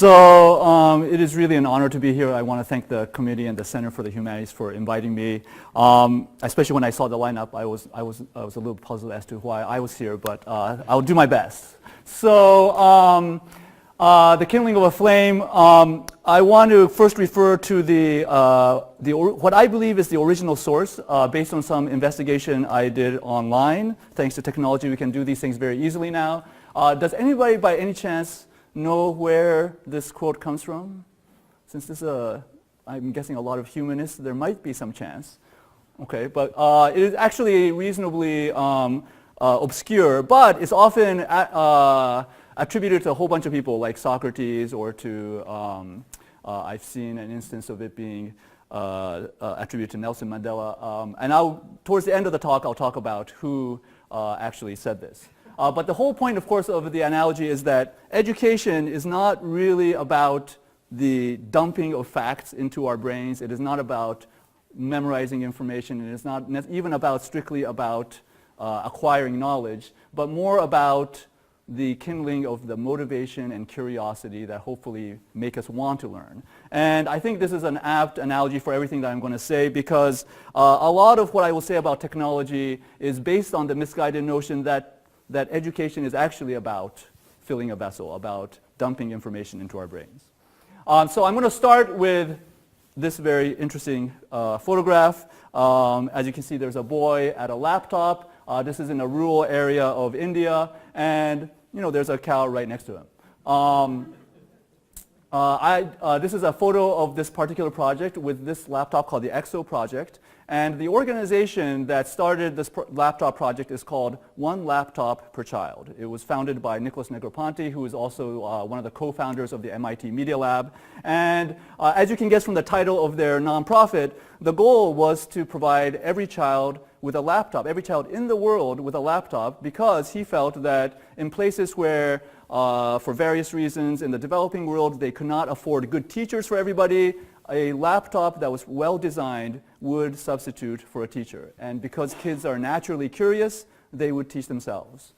So it is really an honor to be here. I want to thank the committee and the Center for the Humanities for inviting me. Especially when I saw the lineup, I was a little puzzled as to why I was here, but I'll do my best. So the Kindling of a Flame, I want to first refer to what I believe is the original source based on some investigation I did online. Thanks to technology, we can do these things very easily now. Does anybody by any chance know where this quote comes from? Since this is I'm guessing a lot of humanists, there might be some chance. Okay, but it is actually reasonably obscure, but it's often attributed to a whole bunch of people like Socrates, or to, I've seen an instance of it being attributed to Nelson Mandela. And towards the end of the talk, I'll talk about who actually said this. But the whole point, of course, of the analogy is that education is not really about the dumping of facts into our brains. It is not about memorizing information. It is not even strictly about acquiring knowledge, but more about the kindling of the motivation and curiosity that hopefully make us want to learn. And I think this is an apt analogy for everything that I'm going to say, because a lot of what I will say about technology is based on the misguided notion that education is actually about filling a vessel, about dumping information into our brains. So I'm going to start with this very interesting photograph. As you can see, there's a boy at a laptop. This is in a rural area of India, and there's a cow right next to him. This is a photo of this particular project with this laptop called the EXO project. And the organization that started this laptop project is called One Laptop Per Child. It was founded by Nicholas Negroponte, who is also one of the co-founders of the MIT Media Lab. And as you can guess from the title of their nonprofit, the goal was to provide every child with a laptop, every child in the world with a laptop, because he felt that in places where, for various reasons in the developing world, they could not afford good teachers for everybody, a laptop that was well designed would substitute for a teacher. And because kids are naturally curious, they would teach themselves.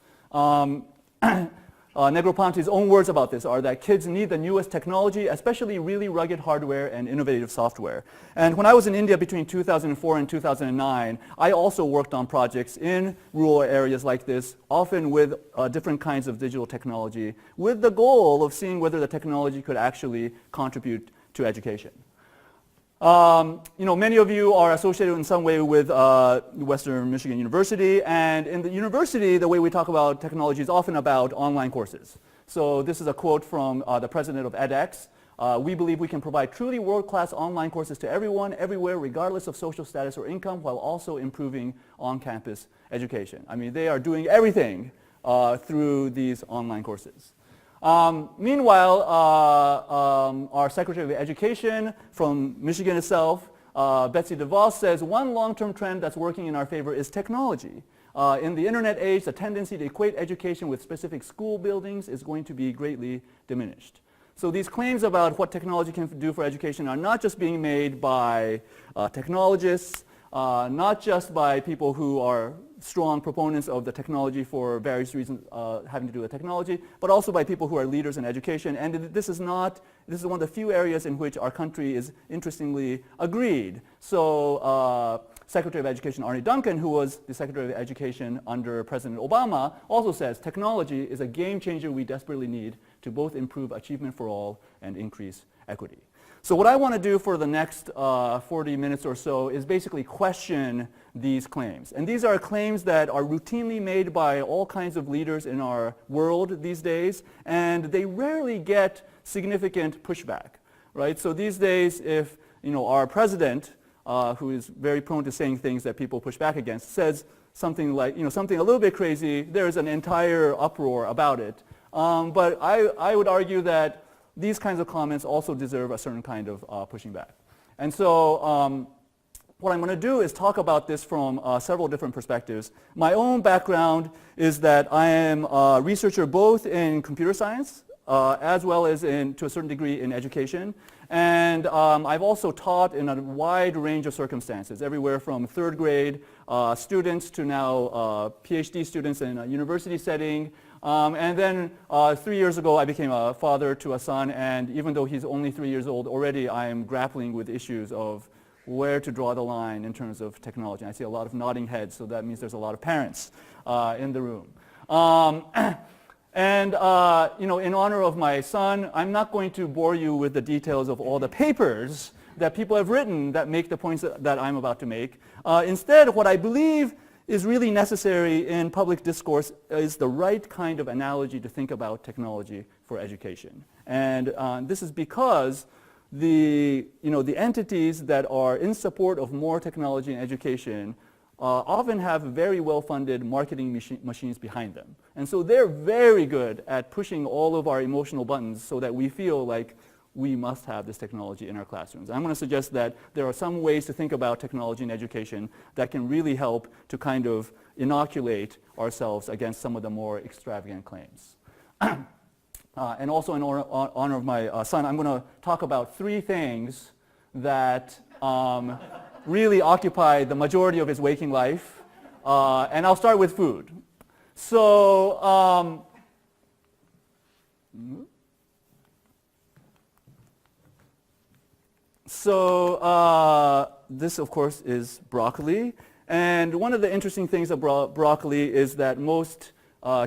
Negroponte's own words about this are that kids need the newest technology, especially really rugged hardware and innovative software. And when I was in India between 2004 and 2009, I also worked on projects in rural areas like this, often with different kinds of digital technology, with the goal of seeing whether the technology could actually contribute to education. Many of you are associated in some way with Western Michigan University, and in the university, the way we talk about technology is often about online courses. So this is a quote from the president of edX. We believe we can provide truly world-class online courses to everyone, everywhere, regardless of social status or income, while also improving on-campus education. I mean, they are doing everything through these online courses. Meanwhile, our Secretary of Education from Michigan itself, Betsy DeVos, says one long-term trend that's working in our favor is technology. In the internet age, the tendency to equate education with specific school buildings is going to be greatly diminished. So these claims about what technology can do for education are not just being made by technologists, not just by people who are strong proponents of the technology for various reasons having to do with technology, but also by people who are leaders in education. And this is one of the few areas in which our country is interestingly agreed. So Secretary of Education Arne Duncan, who was the Secretary of Education under President Obama, also says technology is a game changer we desperately need to both improve achievement for all and increase equity. So what I want to do for the next 40 minutes or so is basically question these claims. And these are claims that are routinely made by all kinds of leaders in our world these days, and they rarely get significant pushback, right? So these days, if our president, who is very prone to saying things that people push back against, says something like, something a little bit crazy, there's an entire uproar about it. But I would argue that these kinds of comments also deserve a certain kind of pushing back. And so what I'm going to do is talk about this from several different perspectives. My own background is that I am a researcher both in computer science as well as to a certain degree in education. And I've also taught in a wide range of circumstances, everywhere from third grade students to now PhD students in a university setting, And then 3 years ago, I became a father to a son, and even though he's only 3 years old, already I am grappling with issues of where to draw the line in terms of technology. And I see a lot of nodding heads, so that means there's a lot of parents in the room. And in honor of my son, I'm not going to bore you with the details of all the papers that people have written that make the points that I'm about to make. Instead, what I believe is really necessary in public discourse is the right kind of analogy to think about technology for education. And this is because the entities that are in support of more technology in education often have very well-funded marketing machines behind them. And so they're very good at pushing all of our emotional buttons so that we feel like we must have this technology in our classrooms. I'm going to suggest that there are some ways to think about technology in education that can really help to kind of inoculate ourselves against some of the more extravagant claims. And also in honor of my son, I'm going to talk about 3 things that really occupy the majority of his waking life. And I'll start with food. So, this, of course, is broccoli. And one of the interesting things about broccoli is that most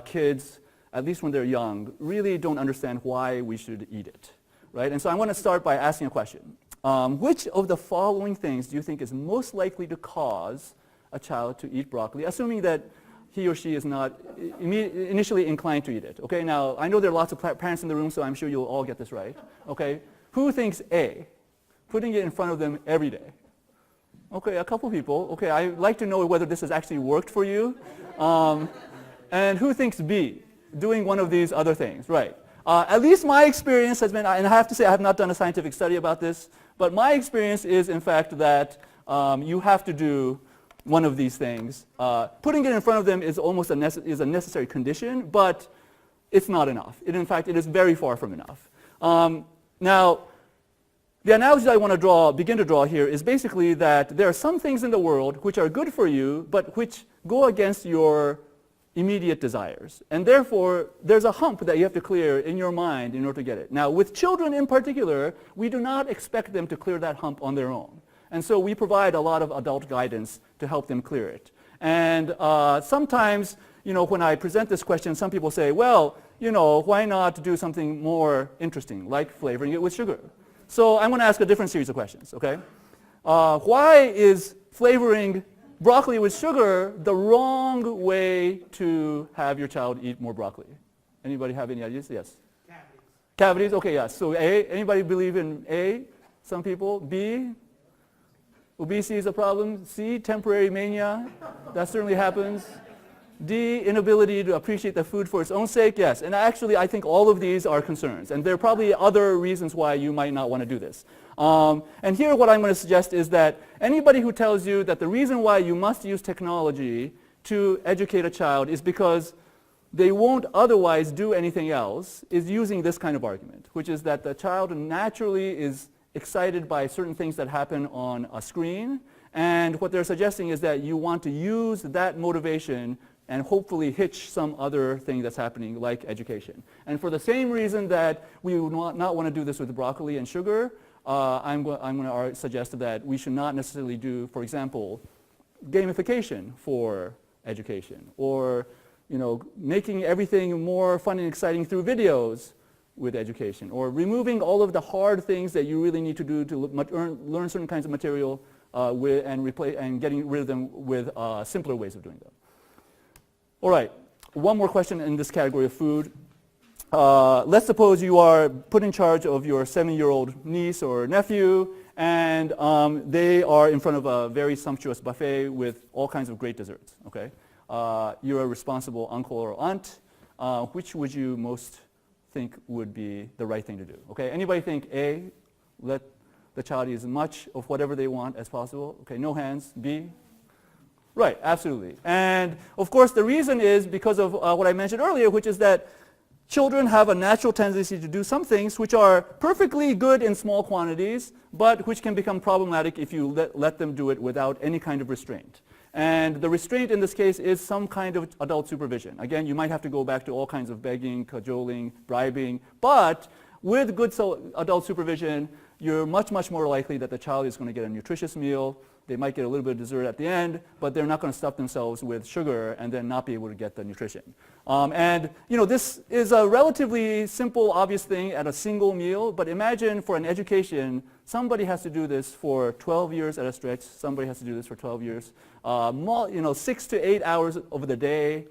kids, at least when they're young, really don't understand why we should eat it, right? And so I want to start by asking a question. Which of the following things do you think is most likely to cause a child to eat broccoli, assuming that he or she is not initially inclined to eat it? Okay, now I know there are lots of parents in the room, so I'm sure you'll all get this right. Okay, who thinks A? Putting it in front of them every day. Okay, a couple people. Okay, I'd like to know whether this has actually worked for you. And who thinks B? Doing one of these other things, right? At least my experience has been, and I have to say I have not done a scientific study about this, but my experience is in fact that you have to do one of these things. Putting it in front of them is almost a necessary condition, but it's not enough. In fact, it is very far from enough. Now, the analogy I want to begin to draw here is basically that there are some things in the world which are good for you, but which go against your immediate desires. And therefore, there's a hump that you have to clear in your mind in order to get it. Now, with children in particular, we do not expect them to clear that hump on their own. And so we provide a lot of adult guidance to help them clear it. And sometimes, when I present this question, some people say, well, why not do something more interesting, like flavoring it with sugar? So I'm going to ask a different series of questions, okay? Why is flavoring broccoli with sugar the wrong way to have your child eat more broccoli? Anybody have any ideas? Yes? Cavities. Cavities, okay, yes. So A, anybody believe in A? Some people. B, obesity is a problem. C, temporary mania. That certainly happens. D, inability to appreciate the food for its own sake. Yes, and actually I think all of these are concerns. And there are probably other reasons why you might not want to do this. And here what I'm going to suggest is that anybody who tells you that the reason why you must use technology to educate a child is because they won't otherwise do anything else is using this kind of argument, which is that the child naturally is excited by certain things that happen on a screen. And what they're suggesting is that you want to use that motivation and hopefully hitch some other thing that's happening, like education. And for the same reason that we would not want to do this with broccoli and sugar, I'm going to suggest that we should not necessarily do, for example, gamification for education, or making everything more fun and exciting through videos with education, or removing all of the hard things that you really need to do to learn certain kinds of material and getting rid of them with simpler ways of doing them. All right, one more question in this category of food. Let's suppose you are put in charge of your 7-year-old niece or nephew, and they are in front of a very sumptuous buffet with all kinds of great desserts. Okay, you're a responsible uncle or aunt. Which would you most think would be the right thing to do? Okay, anybody think A, let the child eat as much of whatever they want as possible? Okay, no hands. B? Right, absolutely. And of course the reason is because of what I mentioned earlier, which is that children have a natural tendency to do some things which are perfectly good in small quantities, but which can become problematic if you let them do it without any kind of restraint. And the restraint in this case is some kind of adult supervision. Again, you might have to go back to all kinds of begging, cajoling, bribing, but with good adult supervision, you're much, much more likely that the child is going to get a nutritious meal. They might get a little bit of dessert at the end, but they're not going to stuff themselves with sugar and then not be able to get the nutrition. And this is a relatively simple, obvious thing at a single meal, but imagine for an education, somebody has to do this for 12 years at a stretch. Somebody has to do this for 12 years. 6 to 8 hours over the day,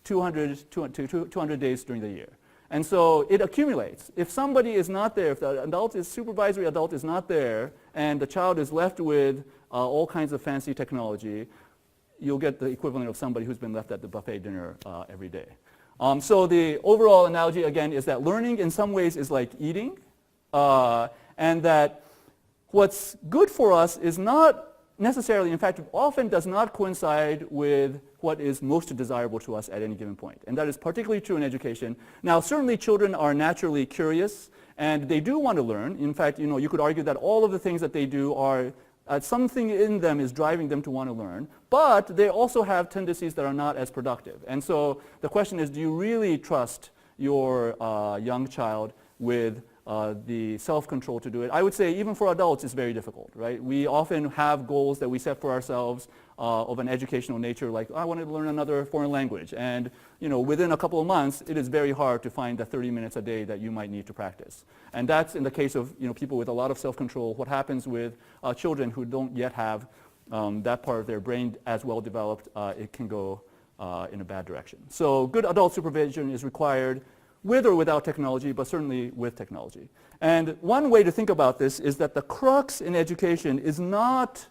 200 days during the year. And so it accumulates. If somebody is not there, if the supervisory adult is not there, and the child is left with all kinds of fancy technology, you'll get the equivalent of somebody who's been left at the buffet dinner every day. So the overall analogy, again, is that learning in some ways is like eating, and that what's good for us is not necessarily, in fact, often does not coincide with what is most desirable to us at any given point. And that is particularly true in education. Now, certainly children are naturally curious, and they do want to learn. In fact, you could argue that all of the things that they do are, something in them is driving them to want to learn, but they also have tendencies that are not as productive. And so the question is, do you really trust your young child with the self-control to do it? I would say even for adults it's very difficult, right? We often have goals that we set for ourselves of an educational nature, like I want to learn another foreign language, and within a couple of months it is very hard to find the 30 minutes a day that you might need to practice. And that's in the case of people with a lot of self-control. What happens with children who don't yet have that part of their brain as well developed, it can go in a bad direction. So good adult supervision is required, with or without technology, but certainly with technology. And one way to think about this is that the crux in education is not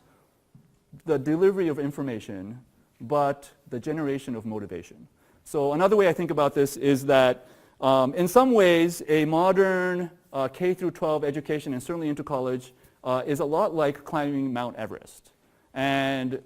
the delivery of information, but the generation of motivation. So another way I think about this is that in some ways a modern K through 12 education, and certainly into college, is a lot like climbing Mount Everest. And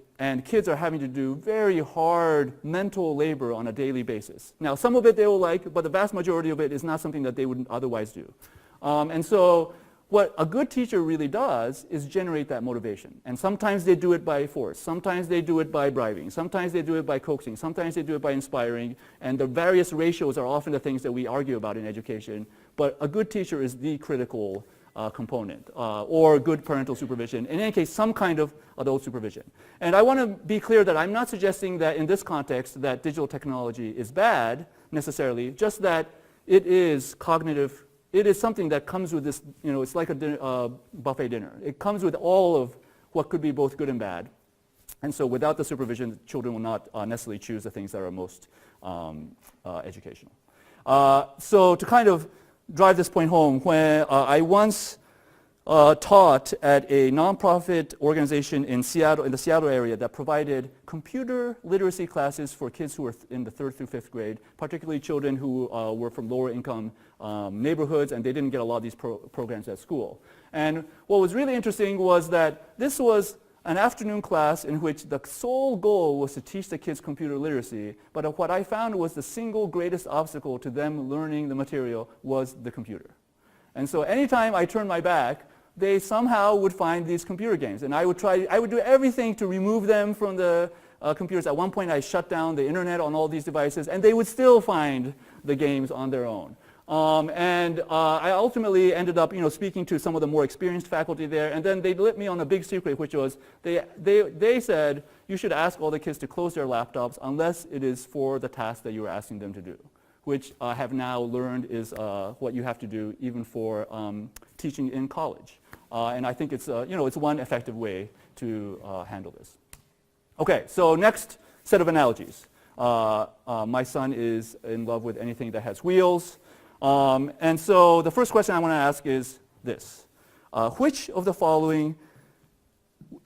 kids are having to do very hard mental labor on a daily basis. Now, some of it they will like, but the vast majority of it is not something that they would otherwise do. And so what a good teacher really does is generate that motivation. And sometimes they do it by force. Sometimes they do it by bribing. Sometimes they do it by coaxing. Sometimes they do it by inspiring. And the various ratios are often the things that we argue about in education. But a good teacher is the critical component, or good parental supervision. In any case, some kind of adult supervision. And I want to be clear that I'm not suggesting that in this context that digital technology is bad necessarily, just that it is cognitive. It is something that comes with this, it's like a buffet dinner. It comes with all of what could be both good and bad. And so without the supervision, children will not necessarily choose the things that are most educational. So to kind of drive this point home, when I once taught at a nonprofit organization in Seattle, in the Seattle area, that provided computer literacy classes for kids who were in the 3rd through 5th grade, particularly children who were from lower income neighborhoods, and they didn't get a lot of these programs at school. And what was really interesting was that this was an afternoon class in which the sole goal was to teach the kids computer literacy, but what I found was the single greatest obstacle to them learning the material was the computer. And so anytime I turned my back, they somehow would find these computer games, and I would do everything to remove them from the computers. At one point I shut down the internet on all these devices, and they would still find the games on their own. I ultimately ended up, speaking to some of the more experienced faculty there, and then they let me on a big secret, which was they said you should ask all the kids to close their laptops unless it is for the task that you are asking them to do, which I have now learned is what you have to do even for teaching in college. And I think it's it's one effective way to handle this. Okay, so next set of analogies. My son is in love with anything that has wheels. And so the first question I want to ask is this. Which of the following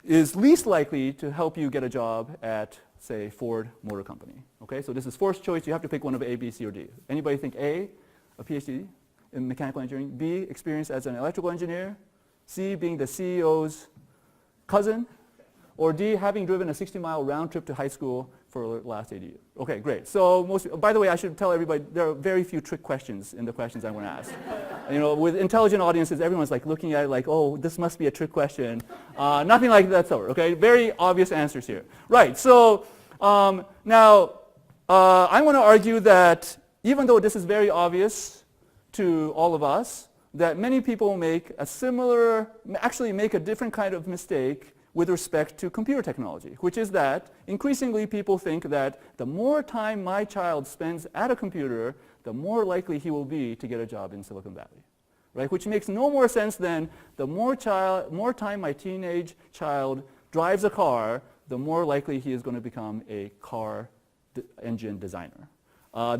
is least likely to help you get a job at, say, Ford Motor Company? Okay, so this is forced choice. You have to pick one of A, B, C, or D. Anybody think A, a PhD in mechanical engineering, B, experience as an electrical engineer, C, being the CEO's cousin, or D, having driven a 60-mile round trip to high school for the last 80 years. Okay, great. So by the way, I should tell everybody there are very few trick questions in the questions I want to ask. With intelligent audiences, everyone's like looking at it like, oh, this must be a trick question. Nothing like that sort. Okay, very obvious answers here. Right. So now I want to argue that even though this is very obvious to all of us, that many people make a different kind of mistake with respect to computer technology, which is that increasingly people think that the more time my child spends at a computer, the more likely he will be to get a job in Silicon Valley, right? Which makes no more sense than the more time my teenage child drives a car, the more likely he is going to become a car engine designer.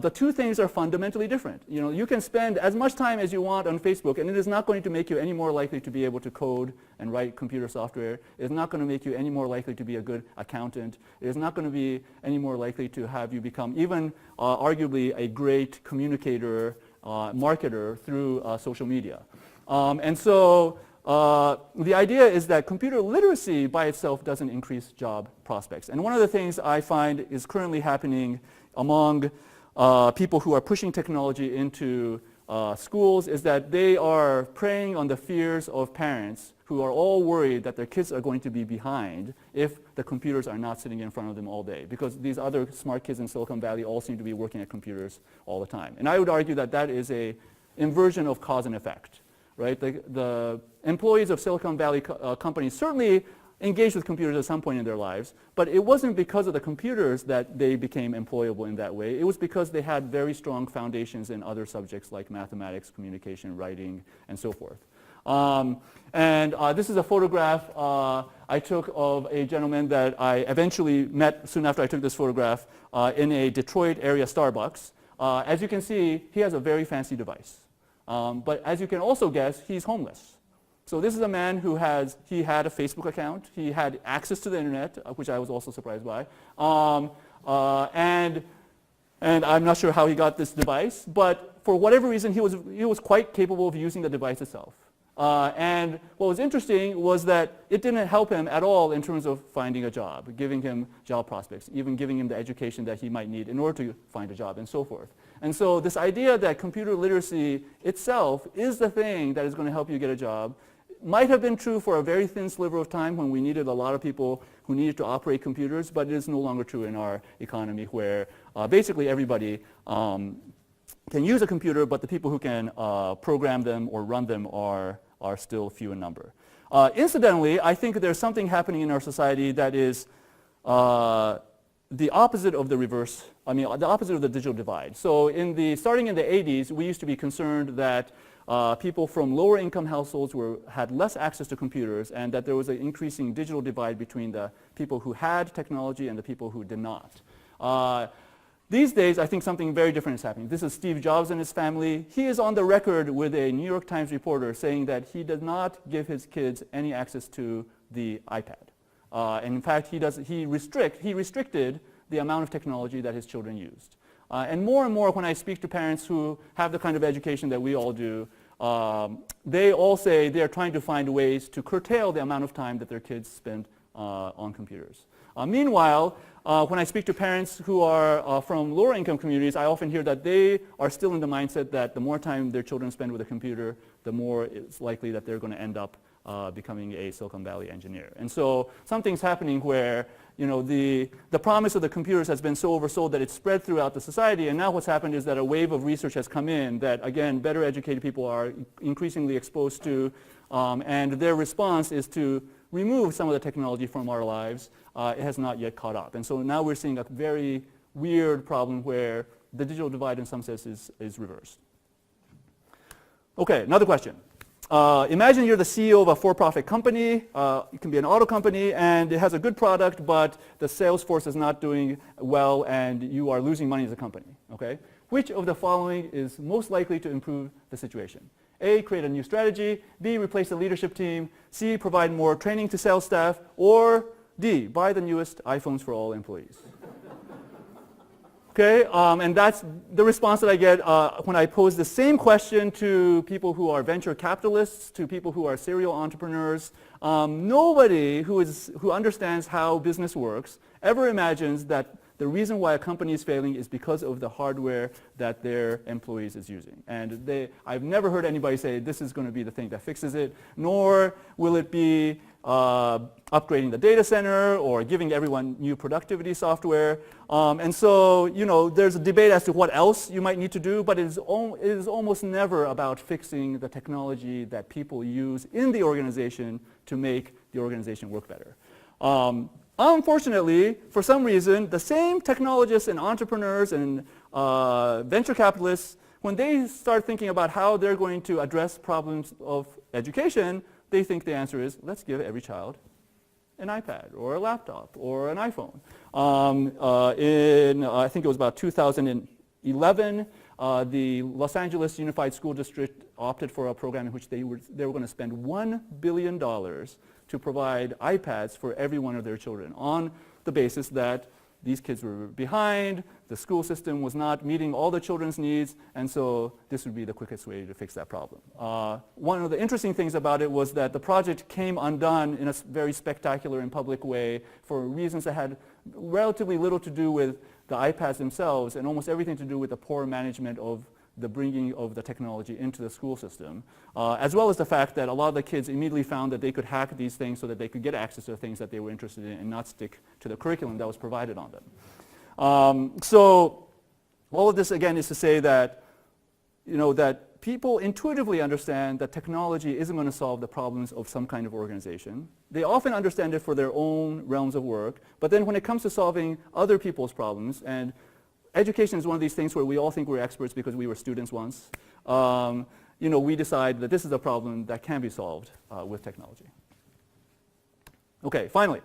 The two things are fundamentally different. You can spend as much time as you want on Facebook, and it is not going to make you any more likely to be able to code and write computer software. It is not going to make you any more likely to be a good accountant. It is not going to be any more likely to have you become even arguably a great communicator, marketer through social media. And so the idea is that computer literacy by itself doesn't increase job prospects. And one of the things I find is currently happening among people who are pushing technology into schools is that they are preying on the fears of parents who are all worried that their kids are going to be behind if the computers are not sitting in front of them all day, because these other smart kids in Silicon Valley all seem to be working at computers all the time. And I would argue that that is an inversion of cause and effect, right? The employees of Silicon Valley companies certainly engaged with computers at some point in their lives, but it wasn't because of the computers that they became employable in that way. It was because they had very strong foundations in other subjects like mathematics, communication, writing, and so forth. This is a photograph I took of a gentleman that I eventually met soon after I took this photograph in a Detroit area Starbucks. As you can see, he has a very fancy device. But as you can also guess, he's homeless. So this is a man who had a Facebook account. He had access to the internet, which I was also surprised by. And I'm not sure how he got this device, but for whatever reason, he was quite capable of using the device itself. And what was interesting was that it didn't help him at all in terms of finding a job, giving him job prospects, even giving him the education that he might need in order to find a job, and so forth. And so this idea that computer literacy itself is the thing that is going to help you get a job might have been true for a very thin sliver of time when we needed a lot of people who needed to operate computers, but it is no longer true in our economy where basically everybody can use a computer, but the people who can program them or run them are still few in number. Incidentally, I think there's something happening in our society that is the opposite of the the opposite of the digital divide. So starting in the 80s, we used to be concerned that people from lower income households had less access to computers, and that there was an increasing digital divide between the people who had technology and the people who did not. These days, I think something very different is happening. This is Steve Jobs and his family. He is on the record with a New York Times reporter saying that he does not give his kids any access to the iPad. And in fact, he restricted the amount of technology that his children used. And more when I speak to parents who have the kind of education that we all do, they all say they are trying to find ways to curtail the amount of time that their kids spend on computers. Meanwhile, when I speak to parents who are from lower income communities, I often hear that they are still in the mindset that the more time their children spend with a computer, the more it's likely that they're going to end up becoming a Silicon Valley engineer. And so something's happening where the promise of the computers has been so oversold that it's spread throughout the society, and now what's happened is that a wave of research has come in that, again, better educated people are increasingly exposed to, and their response is to remove some of the technology from our lives. It has not yet caught up. And so now we're seeing a very weird problem where the digital divide in some sense is reversed. Okay, another question. Imagine you're the CEO of a for-profit company. It can be an auto company, and it has a good product, but the sales force is not doing well, and you are losing money as a company. Okay? Which of the following is most likely to improve the situation? A, create a new strategy. B, replace the leadership team. C, provide more training to sales staff. Or D, buy the newest iPhones for all employees. Okay, and that's the response that I get when I pose the same question to people who are venture capitalists, to people who are serial entrepreneurs. Nobody who understands how business works ever imagines that the reason why a company is failing is because of the hardware that their employees is using. And I've never heard anybody say this is going to be the thing that fixes it, nor will it be upgrading the data center or giving everyone new productivity software. And so, there's a debate as to what else you might need to do, but it is almost never about fixing the technology that people use in the organization to make the organization work better. Unfortunately, for some reason, the same technologists and entrepreneurs and venture capitalists, when they start thinking about how they're going to address problems of education, they think the answer is, let's give every child an iPad or a laptop or an iPhone. I think it was about 2011, the Los Angeles Unified School District opted for a program in which they were going to spend $1 billion to provide iPads for every one of their children on the basis that these kids were behind, the school system was not meeting all the children's needs, and so this would be the quickest way to fix that problem. One of the interesting things about it was that the project came undone in a very spectacular and public way for reasons that had relatively little to do with the iPads themselves and almost everything to do with the poor management of the bringing of the technology into the school system, as well as the fact that a lot of the kids immediately found that they could hack these things so that they could get access to the things that they were interested in and not stick to the curriculum that was provided on them. So all of this, again, is to say that, that people intuitively understand that technology isn't going to solve the problems of some kind of organization. They often understand it for their own realms of work, but then when it comes to solving other people's problems, and education is one of these things where we all think we're experts because we were students once. We decide that this is a problem that can be solved with technology. Okay, finally,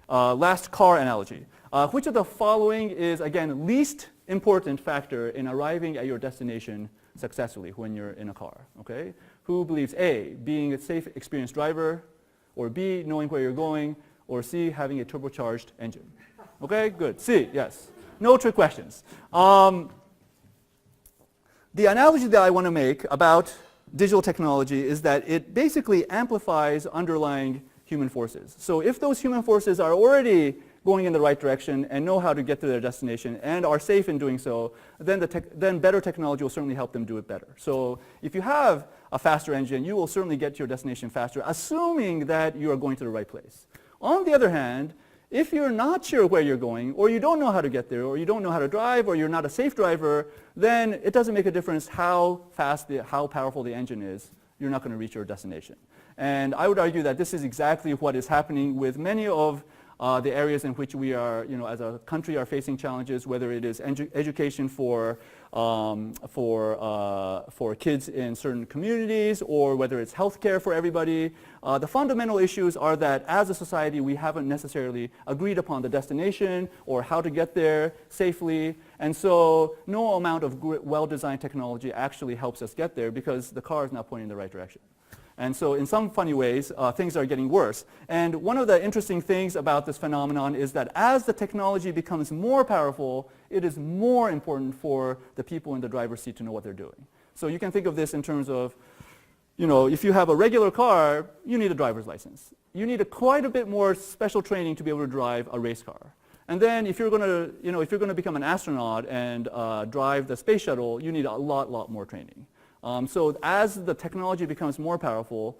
last car analogy. Which of the following is, again, least important factor in arriving at your destination successfully when you're in a car? Okay? Who believes A, being a safe, experienced driver, or B, knowing where you're going, or C, having a turbocharged engine? Okay, good. C, yes. No trick questions. The analogy that I want to make about digital technology is that it basically amplifies underlying human forces. So if those human forces are already going in the right direction and know how to get to their destination and are safe in doing so, then better technology will certainly help them do it better. So if you have a faster engine, you will certainly get to your destination faster, assuming that you are going to the right place. On the other hand, if you're not sure where you're going, or you don't know how to get there, or you don't know how to drive, or you're not a safe driver, then it doesn't make a difference how powerful the engine is. You're not going to reach your destination. And I would argue that this is exactly what is happening with many of the areas in which we are, as a country, are facing challenges, whether it is education for kids in certain communities, or whether it's healthcare for everybody. The fundamental issues are that as a society, we haven't necessarily agreed upon the destination or how to get there safely. And so no amount of well-designed technology actually helps us get there because the car is not pointing in the right direction. And so in some funny ways, things are getting worse. And one of the interesting things about this phenomenon is that as the technology becomes more powerful, it is more important for the people in the driver's seat to know what they're doing. So you can think of this in terms of, if you have a regular car, you need a driver's license. You need quite a bit more special training to be able to drive a race car. And then if you're going to become an astronaut and drive the space shuttle, you need a lot more training. So as the technology becomes more powerful,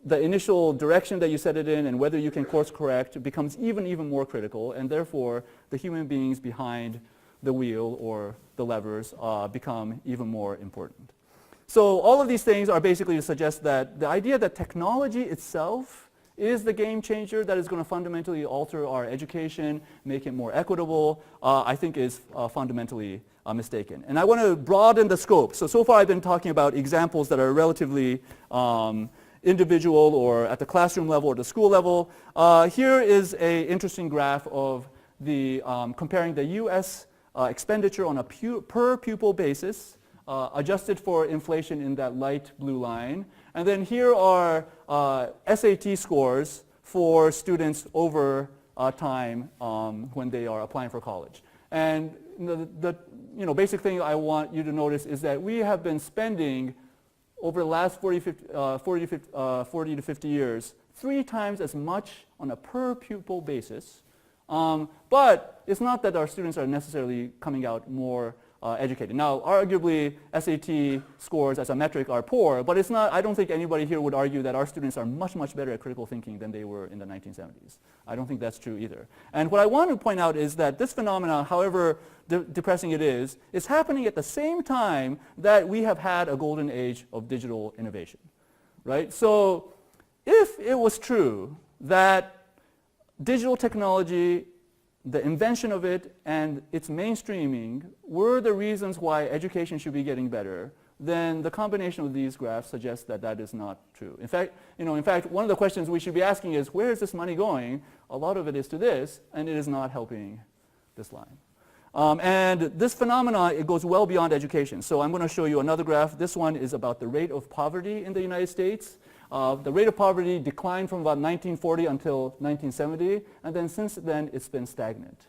the initial direction that you set it in and whether you can course correct becomes even more critical, and therefore the human beings behind the wheel or the levers become even more important. So all of these things are basically to suggest that the idea that technology itself is the game changer that is going to fundamentally alter our education, make it more equitable, I think is fundamentally mistaken. And I want to broaden the scope. So far I've been talking about examples that are relatively individual or at the classroom level or the school level. Here is an interesting graph of the comparing the U.S. Expenditure on a per pupil basis, adjusted for inflation in that light blue line. And then here are SAT scores for students over time when they are applying for college. And the basic thing I want you to notice is that we have been spending over the last 40 to 50 years 3 times as much on a per pupil basis But it's not that our students are necessarily coming out more educated. Now, arguably, SAT scores as a metric are poor, but it's not, I don't think anybody here would argue that our students are much, much better at critical thinking than they were in the 1970s. I don't think that's true either. And what I want to point out is that this phenomenon, however depressing it is happening at the same time that we have had a golden age of digital innovation, right? So if it was true that digital technology, the invention of it and its mainstreaming were the reasons why education should be getting better, then the combination of these graphs suggests that that is not true. In fact, one of the questions we should be asking is, where is this money going? A lot of it is to this, and it is not helping this line. And this phenomenon, it goes well beyond education. So I'm going to show you another graph. This one is about the rate of poverty in the United States. The rate of poverty declined from about 1940 until 1970, and then since then it's been stagnant.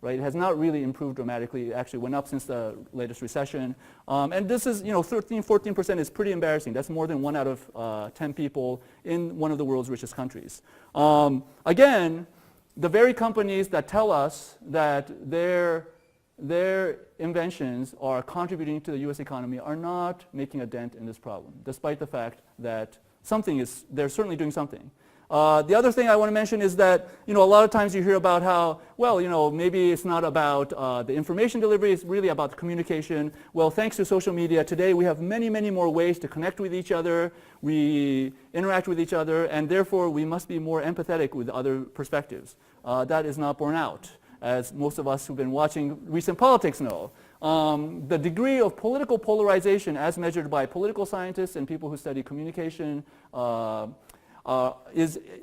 Right? It has not really improved dramatically. It actually went up since the latest recession. And this is, 13, 14% is pretty embarrassing. That's more than 1 out of 10 people in one of the world's richest countries. Again, the very companies that tell us that their inventions are contributing to the US economy are not making a dent in this problem, despite the fact that they're certainly doing something. The other thing I want to mention is that, a lot of times you hear about how, maybe it's not about the information delivery, it's really about the communication. Well, thanks to social media, today we have many, many more ways to connect with each other, we interact with each other, and therefore we must be more empathetic with other perspectives. That is not borne out, as most of us who've been watching recent politics know. The degree of political polarization as measured by political scientists and people who study communication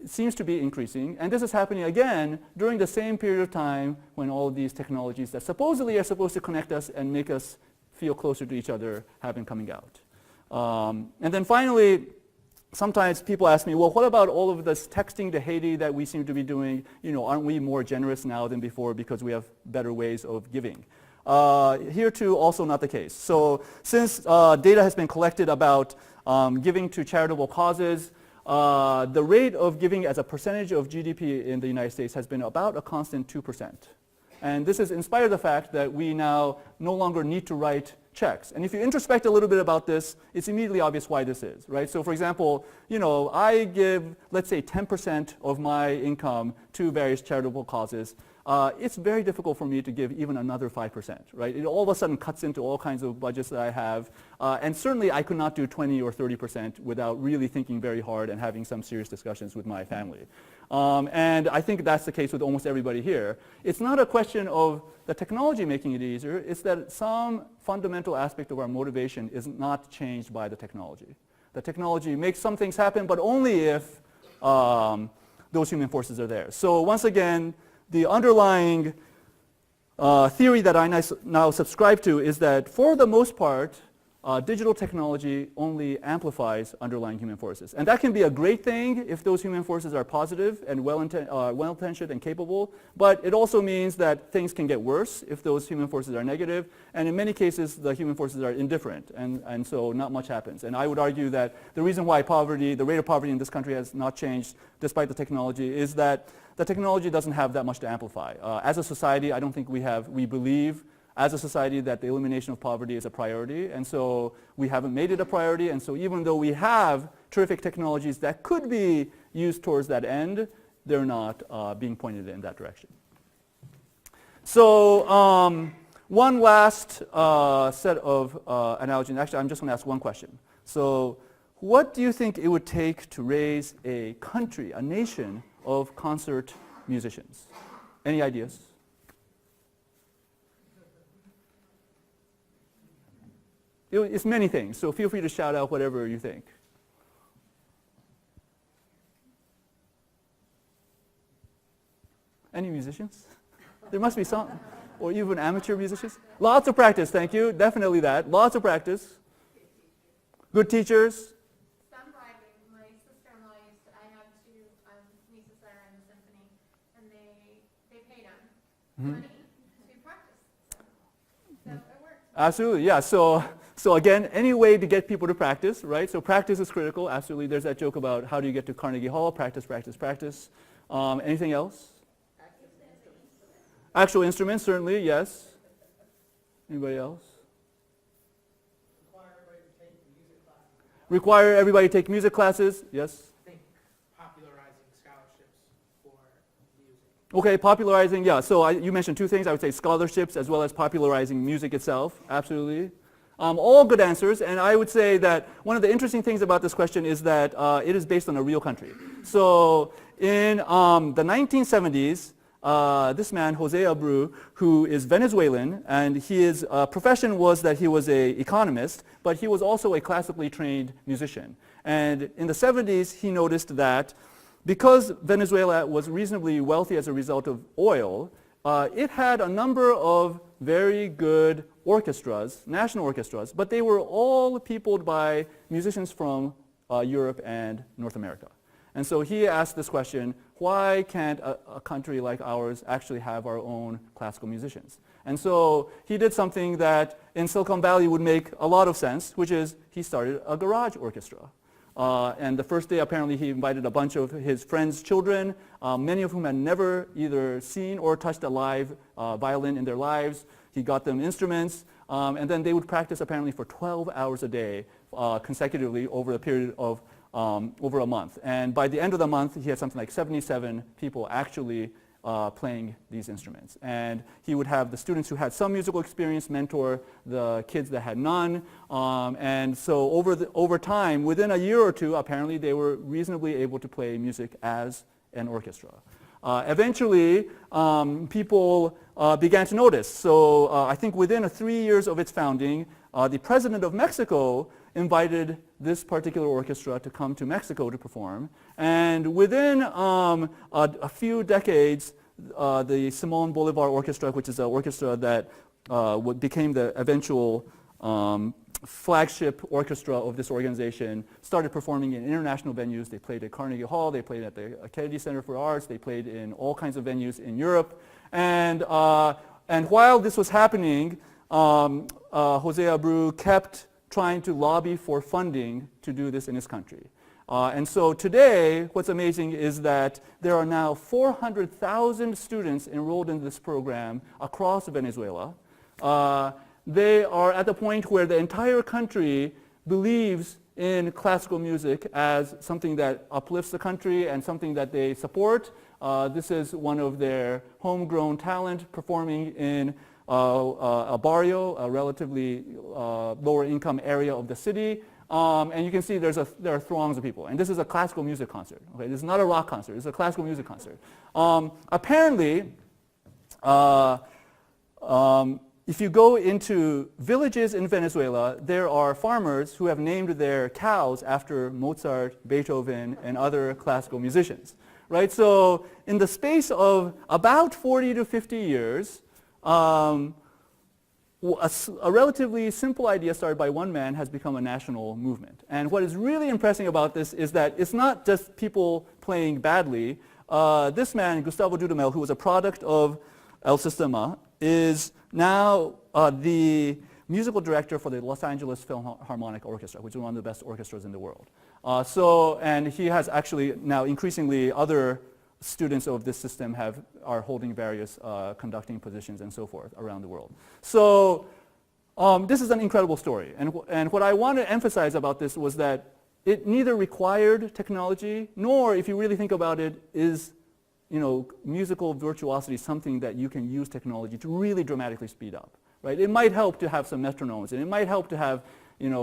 seems to be increasing, and this is happening again during the same period of time when all of these technologies that supposedly are supposed to connect us and make us feel closer to each other have been coming out. And then finally, sometimes people ask me, well, what about all of this texting to Haiti that we seem to be doing? Aren't we more generous now than before because we have better ways of giving? Here too, also not the case. So since data has been collected about giving to charitable causes, the rate of giving as a percentage of GDP in the United States has been about a constant 2%. And this is in spite of the fact that we now no longer need to write checks. And if you introspect a little bit about this, it's immediately obvious why this is, right? So for example, I give, let's say, 10% of my income to various charitable causes. It's very difficult for me to give even another 5%, right? It all of a sudden cuts into all kinds of budgets that I have. And certainly I could not do 20 or 30% without really thinking very hard and having some serious discussions with my family. And I think that's the case with almost everybody here. It's not a question of the technology making it easier. It's that some fundamental aspect of our motivation is not changed by the technology. The technology makes some things happen, but only if those human forces are there. So once again, the underlying theory that I now subscribe to is that for the most part, digital technology only amplifies underlying human forces. And that can be a great thing if those human forces are positive and well-intentioned and capable, but it also means that things can get worse if those human forces are negative, and in many cases the human forces are indifferent, and so not much happens. And I would argue that the reason why the rate of poverty in this country has not changed despite the technology is that the technology doesn't have that much to amplify. As a society, I don't think we believe as a society that the elimination of poverty is a priority, and so we haven't made it a priority, and so even though we have terrific technologies that could be used towards that end, they're not being pointed in that direction. So one last set of analogies. Actually, I'm just going to ask one question. So what do you think it would take to raise a country, a nation of concert musicians? Any ideas? It's many things, so feel free to shout out whatever you think. Any musicians? There must be some, or even amateur musicians. Lots of practice, thank you, definitely that. Lots of practice. Good teachers. Some bribing. My sister-in-law I have two nieces that are in the symphony, and they paid them money to practice. So it works. Absolutely, yeah. So again, any way to get people to practice, right? So practice is critical, absolutely. There's that joke about how do you get to Carnegie Hall, practice, practice, practice. Anything else? Actual instruments, certainly, yes. Anybody else? Require everybody to take music classes, yes. I think popularizing scholarships for music. Okay, popularizing, yeah. So you mentioned two things. I would say scholarships as well as popularizing music itself. Absolutely. All good answers. And I would say that one of the interesting things about this question is that it is based on a real country. So in the 1970s, this man, Jose Abreu, who is Venezuelan, and his profession was that he was an economist, but he was also a classically trained musician. And in the 70s, he noticed that because Venezuela was reasonably wealthy as a result of oil, it had a number of very good orchestras, national orchestras, but they were all peopled by musicians from Europe and North America. And so he asked this question, why can't a country like ours actually have our own classical musicians? And so he did something that in Silicon Valley would make a lot of sense, which is he started a garage orchestra. And the first day, apparently, he invited a bunch of his friends' children, many of whom had never either seen or touched a live violin in their lives. He got them instruments, and then they would practice apparently for 12 hours a day consecutively over a period of over a month. And by the end of the month, he had something like 77 people actually playing these instruments. And he would have the students who had some musical experience mentor the kids that had none. And so over time, within a year or two, apparently they were reasonably able to play music as an orchestra. Eventually, people began to notice. So I think within 3 years of its founding, the president of Mexico invited this particular orchestra to come to Mexico to perform. And within a few decades, the Simón Bolívar Orchestra, which is an orchestra that became the eventual flagship orchestra of this organization, started performing in international venues. They played at Carnegie Hall, they played at the Kennedy Center for Arts, they played in all kinds of venues in Europe. And while this was happening, Jose Abreu kept trying to lobby for funding to do this in his country. And so today, what's amazing is that there are now 400,000 students enrolled in this program across Venezuela. They are at the point where the entire country believes in classical music as something that uplifts the country and something that they support. This is one of their homegrown talent performing in a barrio, a relatively lower income area of the city. And you can see there are throngs of people. And this is a classical music concert. Okay? This is not a rock concert. This is a classical music concert. Apparently, if you go into villages in Venezuela, there are farmers who have named their cows after Mozart, Beethoven, and other classical musicians. Right? So in the space of about 40 to 50 years, a relatively simple idea started by one man has become a national movement. And what is really impressive about this is that it's not just people playing badly. This man, Gustavo Dudamel, who was a product of El Sistema, is now the musical director for the Los Angeles Philharmonic Orchestra, which is one of the best orchestras in the world. And he has actually now increasingly other students of this system are holding various conducting positions and so forth around the world. So this is an incredible story. And what I want to emphasize about this was that it neither required technology, nor, if you really think about it, is musical virtuosity something that you can use technology to really dramatically speed up. Right? It might help to have some metronomes, and it might help to have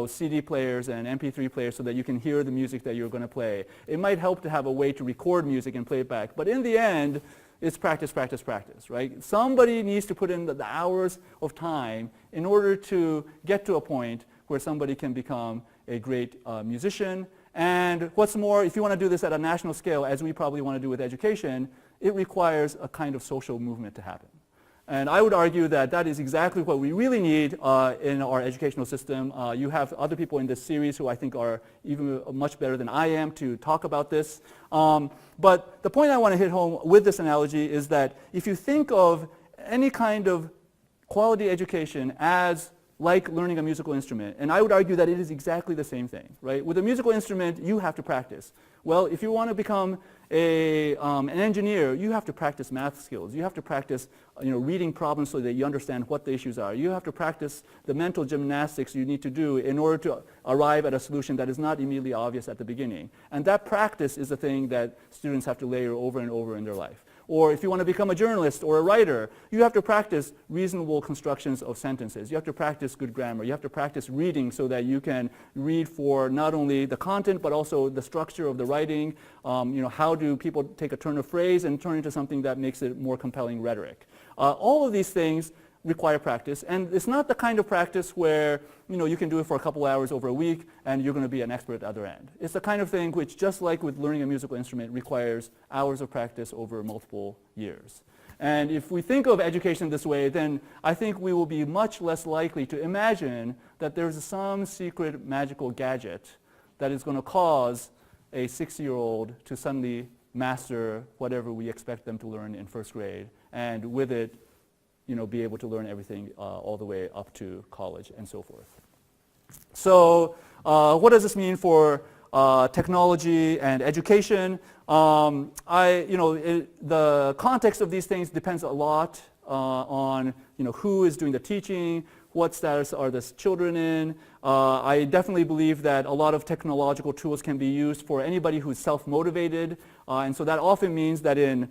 CD players and MP3 players so that you can hear the music that you're going to play. It might help to have a way to record music and play it back. But in the end, it's practice, practice, practice, right? Somebody needs to put in the hours of time in order to get to a point where somebody can become a great musician. And what's more, if you want to do this at a national scale, as we probably want to do with education, it requires a kind of social movement to happen. And I would argue that that is exactly what we really need in our educational system. You have other people in this series who I think are even much better than I am to talk about this. But the point I want to hit home with this analogy is that if you think of any kind of quality education as like learning a musical instrument. And I would argue that it is exactly the same thing, right? With a musical instrument, you have to practice. Well, if you want to become an engineer, you have to practice math skills. You have to practice reading problems so that you understand what the issues are. You have to practice the mental gymnastics you need to do in order to arrive at a solution that is not immediately obvious at the beginning. And that practice is the thing that students have to layer over and over in their life. Or if you want to become a journalist or a writer, you have to practice reasonable constructions of sentences. You have to practice good grammar. You have to practice reading so that you can read for not only the content but also the structure of the writing. How do people take a turn of phrase and turn into something that makes it more compelling rhetoric? All of these things require practice, and it's not the kind of practice where you can do it for a couple hours over a week and you're going to be an expert at the other end. It's the kind of thing which, just like with learning a musical instrument, requires hours of practice over multiple years. And if we think of education this way, then I think we will be much less likely to imagine that there's some secret magical gadget that is going to cause a 6-year-old to suddenly master whatever we expect them to learn in first grade, and with it be able to learn everything all the way up to college and so forth. So what does this mean for technology and education? The context of these things depends a lot on who is doing the teaching, what status are the children in. I definitely believe that a lot of technological tools can be used for anybody who's self-motivated, and so that often means that in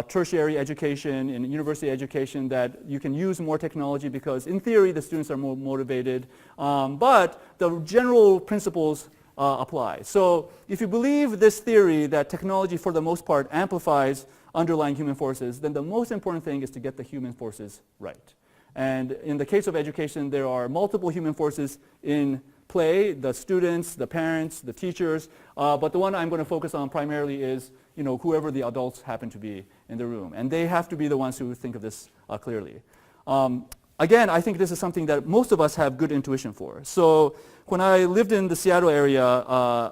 tertiary education, in university education, that you can use more technology because in theory the students are more motivated, but the general principles apply. So if you believe this theory that technology for the most part amplifies underlying human forces, then the most important thing is to get the human forces right. And in the case of education, there are multiple human forces in play: the students, the parents, the teachers, but the one I'm going to focus on primarily is whoever the adults happen to be in the room. And they have to be the ones who think of this clearly. Again, I think this is something that most of us have good intuition for. So when I lived in the Seattle area,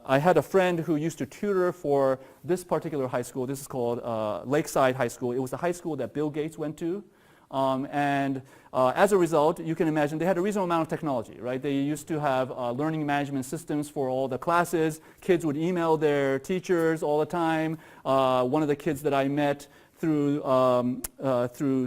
I had a friend who used to tutor for this particular high school. This is called Lakeside High School. It was the high school that Bill Gates went to. As a result, you can imagine they had a reasonable amount of technology, right? They used to have learning management systems for all the classes. Kids would email their teachers all the time. One of the kids that I met through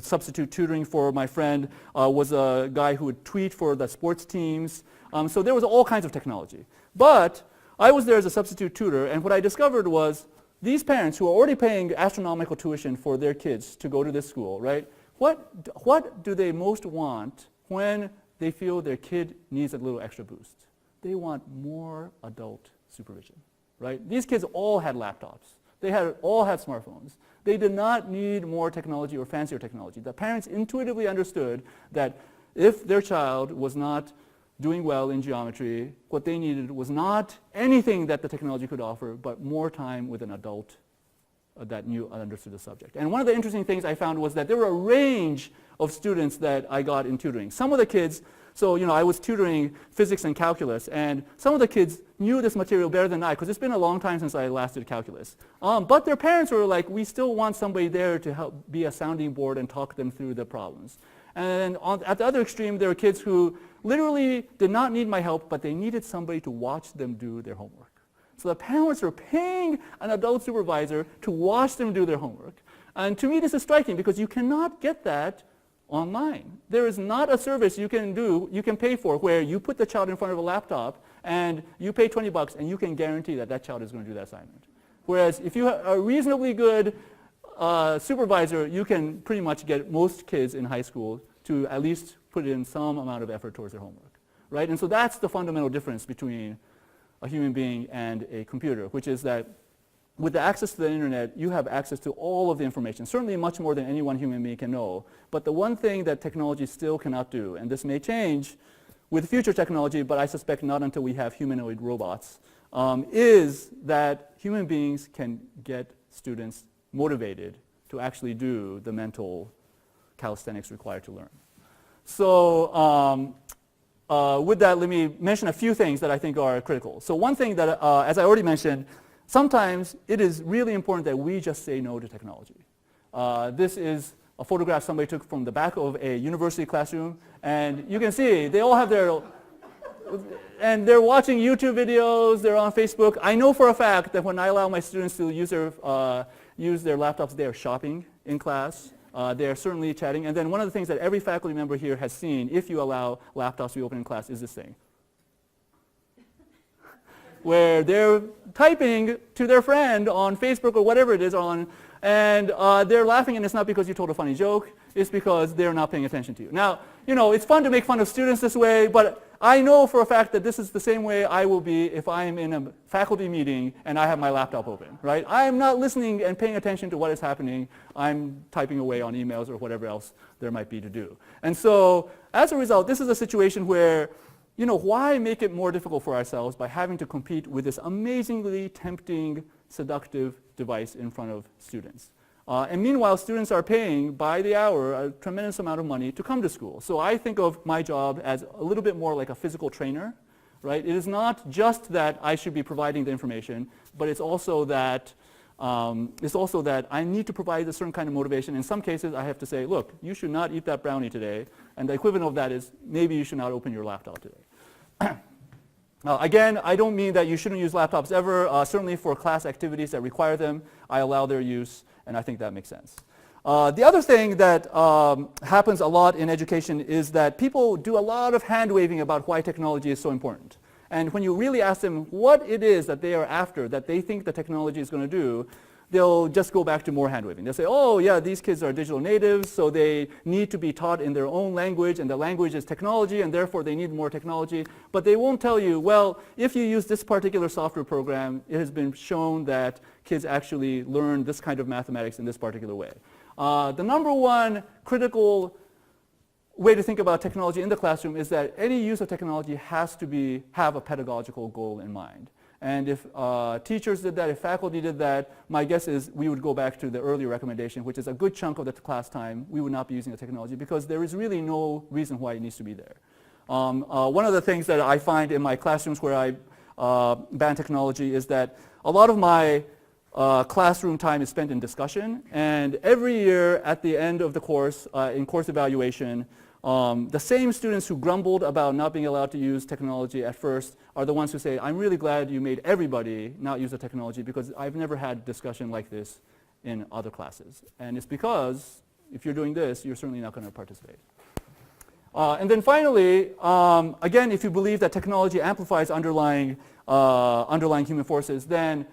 substitute tutoring for my friend was a guy who would tweet for the sports teams. So there was all kinds of technology. But I was there as a substitute tutor, and what I discovered was these parents who are already paying astronomical tuition for their kids to go to this school, right? What do they most want when they feel their kid needs a little extra boost? They want more adult supervision, right? These kids all had laptops. They all had smartphones. They did not need more technology or fancier technology. The parents intuitively understood that if their child was not doing well in geometry, what they needed was not anything that the technology could offer, but more time with an adult that knew and understood the subject. And one of the interesting things I found was that there were a range of students that I got in tutoring. Some of the kids, I was tutoring physics and calculus, and some of the kids knew this material better than I, because it's been a long time since I last did calculus. But their parents were like, we still want somebody there to help be a sounding board and talk them through the problems. And at the other extreme, there were kids who literally did not need my help, but they needed somebody to watch them do their homework. So the parents are paying an adult supervisor to watch them do their homework. And to me, this is striking because you cannot get that online. There is not a service you can pay for where you put the child in front of a laptop and you pay $20 and you can guarantee that that child is going to do that assignment. Whereas if you have a reasonably good supervisor, you can pretty much get most kids in high school to at least put in some amount of effort towards their homework, right? And so that's the fundamental difference between a human being and a computer, which is that with the access to the internet, you have access to all of the information, certainly much more than any one human being can know. But the one thing that technology still cannot do, and this may change with future technology, but I suspect not until we have humanoid robots, is that human beings can get students motivated to actually do the mental calisthenics required to learn. So with that, let me mention a few things that I think are critical. So one thing that, as I already mentioned, sometimes it is really important that we just say no to technology. This is a photograph somebody took from the back of a university classroom, and you can see they all have their, and they're watching YouTube videos, they're on Facebook. I know for a fact that when I allow my students to use their laptops, they are shopping in class. They are certainly chatting. And then one of the things that every faculty member here has seen, if you allow laptops to be open in class, is this thing. Where they're typing to their friend on Facebook or whatever it is, and they're laughing, and it's not because you told a funny joke, it's because they're not paying attention to you. Now, it's fun to make fun of students this way, but I know for a fact that this is the same way I will be if I'm in a faculty meeting and I have my laptop open, right? I'm not listening and paying attention to what is happening. I'm typing away on emails or whatever else there might be to do. And so, as a result, this is a situation where why make it more difficult for ourselves by having to compete with this amazingly tempting, seductive device in front of students? And meanwhile, students are paying by the hour a tremendous amount of money to come to school. So I think of my job as a little bit more like a physical trainer, right? It is not just that I should be providing the information, but it's also that I need to provide a certain kind of motivation. In some cases, I have to say, look, you should not eat that brownie today. And the equivalent of that is maybe you should not open your laptop today. Again, I don't mean that you shouldn't use laptops ever. Certainly for class activities that require them, I allow their use, and I think that makes sense. The other thing that happens a lot in education is that people do a lot of hand-waving about why technology is so important. And when you really ask them what it is that they are after, that they think the technology is going to do, they'll just go back to more hand-waving. They'll say, oh, yeah, these kids are digital natives, so they need to be taught in their own language, and the language is technology, and therefore they need more technology. But they won't tell you, well, if you use this particular software program, it has been shown that kids actually learn this kind of mathematics in this particular way. The number one critical way to think about technology in the classroom is that any use of technology has to have a pedagogical goal in mind. And if teachers did that, if faculty did that, my guess is we would go back to the earlier recommendation, which is a good chunk of the class time we would not be using the technology because there is really no reason why it needs to be there. One of the things that I find in my classrooms where I ban technology is that a lot of my classroom time is spent in discussion, and every year at the end of the course, in course evaluation, the same students who grumbled about not being allowed to use technology at first are the ones who say, I'm really glad you made everybody not use the technology because I've never had discussion like this in other classes. And it's because if you're doing this, you're certainly not going to participate. And then finally, again, if you believe that technology amplifies underlying human forces, then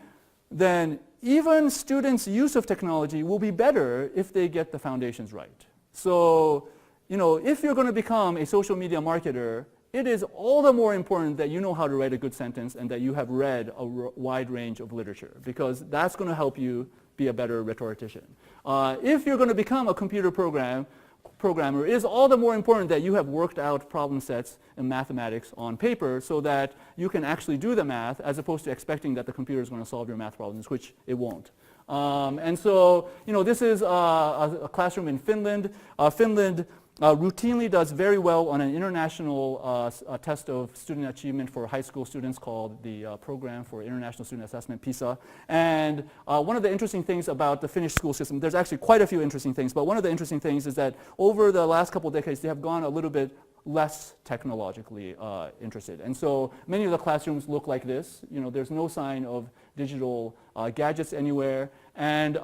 even students' use of technology will be better if they get the foundations right. So, if you're going to become a social media marketer, it is all the more important that you know how to write a good sentence and that you have read a wide range of literature, because that's going to help you be a better rhetorician. If you're going to become a computer programmer, it is all the more important that you have worked out problem sets in mathematics on paper so that you can actually do the math as opposed to expecting that the computer is going to solve your math problems, which it won't. And so, this is a classroom in Finland. Finland routinely does very well on an international test of student achievement for high school students called the Program for International Student Assessment, PISA. And one of the interesting things about the Finnish school system, there's actually quite a few interesting things, but one of the interesting things is that over the last couple of decades, they have gone a little bit less technologically interested. And so many of the classrooms look like this. There's no sign of digital gadgets anywhere. And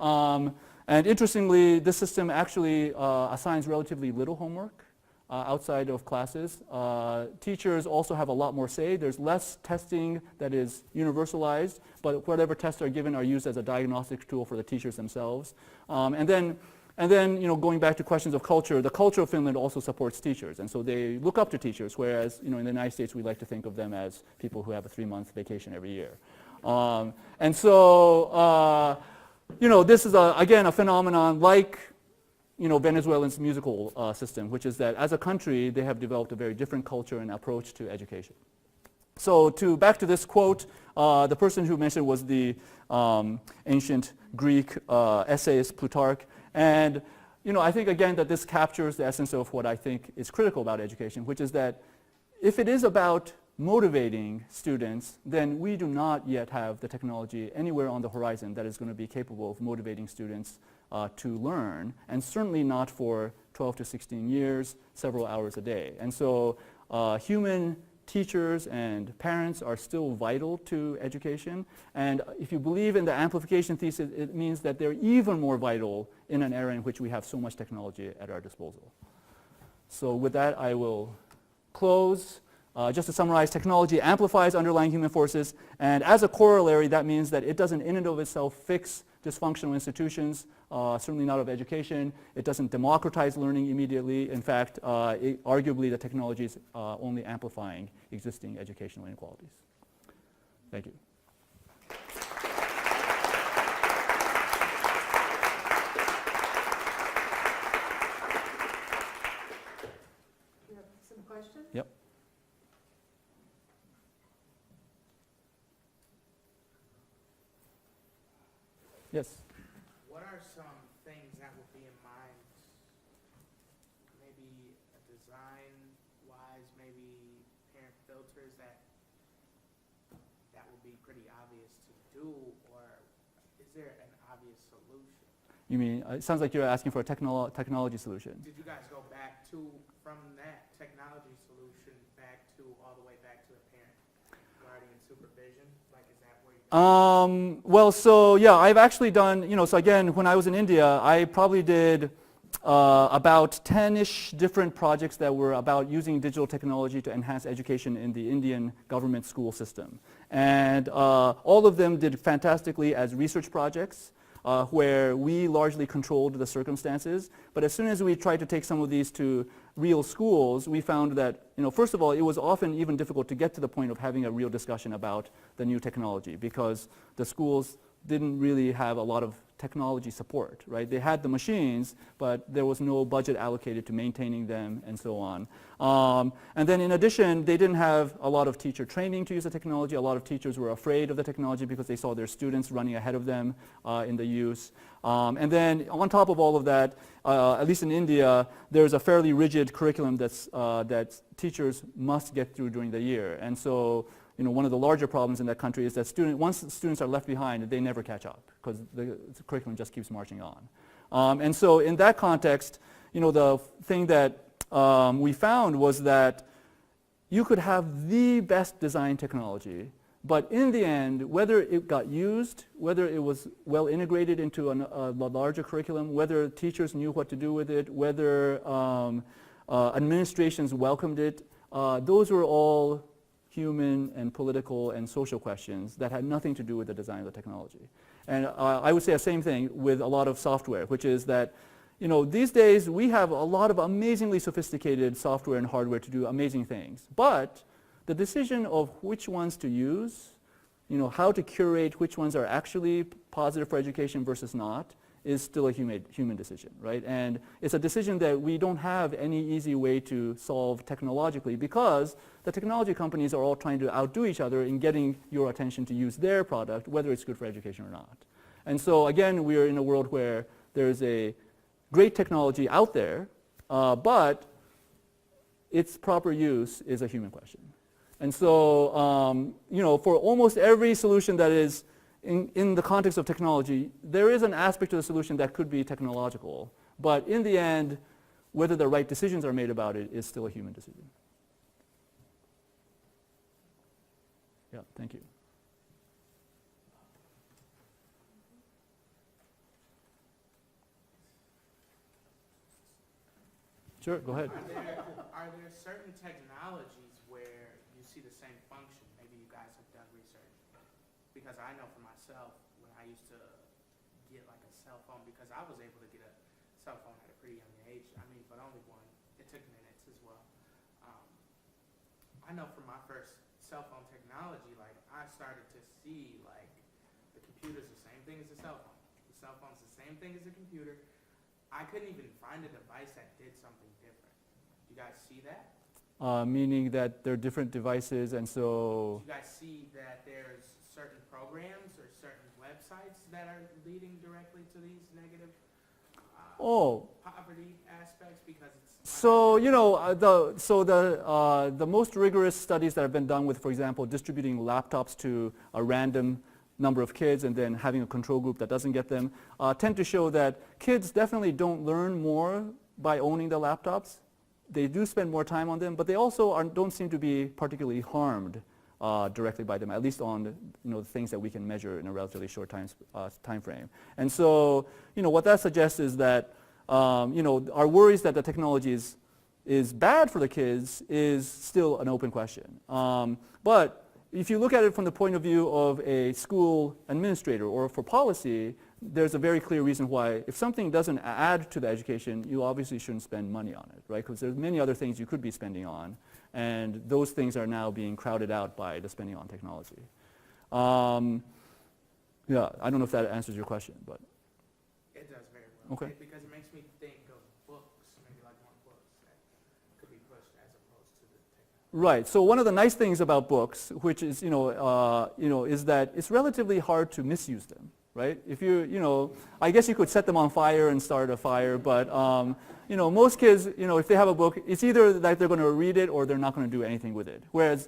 interestingly, this system actually assigns relatively little homework outside of classes. Teachers also have a lot more say. There's less testing that is universalized, but whatever tests are given are used as a diagnostic tool for the teachers themselves. And then going back to questions of culture, the culture of Finland also supports teachers, and so they look up to teachers, whereas in the United States we like to think of them as people who have a 3-month vacation every year. And so this is, again, a phenomenon like, Venezuela's musical system, which is that as a country, they have developed a very different culture and approach to education. So back to this quote, the person who mentioned was the ancient Greek essayist Plutarch. And, I think, again, that this captures the essence of what I think is critical about education, which is that if it is about motivating students, then we do not yet have the technology anywhere on the horizon that is going to be capable of motivating students to learn, and certainly not for 12 to 16 years, several hours a day. And so human teachers and parents are still vital to education. And if you believe in the amplification thesis, it means that they're even more vital in an era in which we have so much technology at our disposal. So with that, I will close. Just to summarize, technology amplifies underlying human forces, and as a corollary, that means that it doesn't in and of itself fix dysfunctional institutions, certainly not of education. It doesn't democratize learning immediately. In fact, arguably the technology is only amplifying existing educational inequalities. Thank you. You have some questions? Yep. Yes. What are some things that would be in mind, maybe design-wise, maybe parent filters that would be pretty obvious to do, or is there an obvious solution? You mean, it sounds like you're asking for a technology solution. Did you guys go back from that technology solution all the way back to the parent guardian supervision? Like, is that where you... Well, so yeah, I've actually done, so again, when I was in India, I probably did about 10-ish different projects that were about using digital technology to enhance education in the Indian government school system. And all of them did fantastically as research projects, where we largely controlled the circumstances. But as soon as we tried to take some of these to real schools, we found that, first of all, it was often even difficult to get to the point of having a real discussion about the new technology because the schools didn't really have a lot of technology support, right? They had the machines, but there was no budget allocated to maintaining them and so on. And then in addition, they didn't have a lot of teacher training to use the technology. A lot of teachers were afraid of the technology because they saw their students running ahead of them in the use. And then on top of all of that, at least in India, there's a fairly rigid curriculum that teachers must get through during the year. And so one of the larger problems in that country is that once students are left behind, they never catch up because the curriculum just keeps marching on. And so in that context, the thing that we found was that you could have the best design technology, but in the end, whether it got used, whether it was well integrated into a larger curriculum, whether teachers knew what to do with it, whether administrations welcomed it, those were all human and political and social questions that had nothing to do with the design of the technology. And I would say the same thing with a lot of software, which is that these days we have a lot of amazingly sophisticated software and hardware to do amazing things. But the decision of which ones to use, how to curate which ones are actually positive for education versus not, is still a human decision, right? And it's a decision that we don't have any easy way to solve technologically because the technology companies are all trying to outdo each other in getting your attention to use their product, whether it's good for education or not. And so again, we are in a world where there's a great technology out there, but its proper use is a human question. And so, for almost every solution that is in the context of technology, there is an aspect of the solution that could be technological. But in the end, whether the right decisions are made about it is still a human decision. Yeah, thank you. Sure, go ahead. Are there certain technologies where you see the same function? Maybe you guys have done research. Because I know for myself, when I used to get like a cell phone, because I was able to get a cell phone at a pretty young age, but only one. It took minutes as well. I know from my first cell phone technology, like I started to see like the computer's the same thing as the cell phone. The cell phone's the same thing as the computer. I couldn't even find a device that did something different. You guys see that? Meaning that they're different devices, and so... Do you guys see that there's certain programs or certain websites that are leading directly to these negative poverty aspects? Because it's... So, the most rigorous studies that have been done with, for example, distributing laptops to a random number of kids and then having a control group that doesn't get them, tend to show that kids definitely don't learn more by owning the laptops. They do spend more time on them, but they also don't seem to be particularly harmed directly by them, at least on the things that we can measure in a relatively short time frame. And so, what that suggests is that our worries that the technology is bad for the kids is still an open question. But if you look at it from the point of view of a school administrator or for policy, there's a very clear reason why if something doesn't add to the education, you obviously shouldn't spend money on it, right? Because there's many other things you could be spending on, and those things are now being crowded out by the spending on technology. Yeah, I don't know if that answers your question, but. It does very well. Okay. Because it makes me think of books, maybe like more books that could be pushed as opposed to the technology. Right. So one of the nice things about books, which is is that it's relatively hard to misuse them. Right? If I guess you could set them on fire and start a fire, but most kids, if they have a book, it's either that they're going to read it or they're not going to do anything with it. Whereas,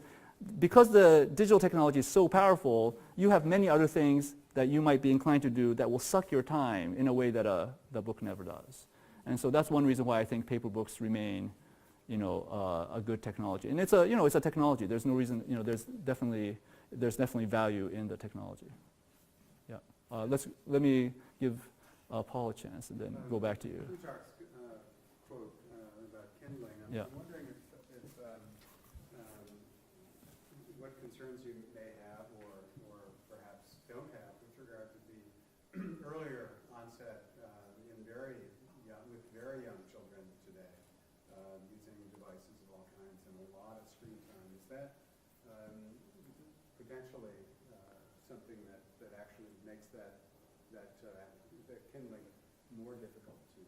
because the digital technology is so powerful, you have many other things that you might be inclined to do that will suck your time in a way that the book never does. And so that's one reason why I think paper books remain, a good technology. And it's a technology. There's no reason, there's definitely value in the technology. Let me give Paul a chance and then go back to you. Plutarch's quote about kindling. Yeah. I'm wondering if what concerns you may have or perhaps don't have with regard to the earlier onset with very young children today, using devices of all kinds and a lot of screen time. Is that potentially something that actually makes that kindling more difficult to?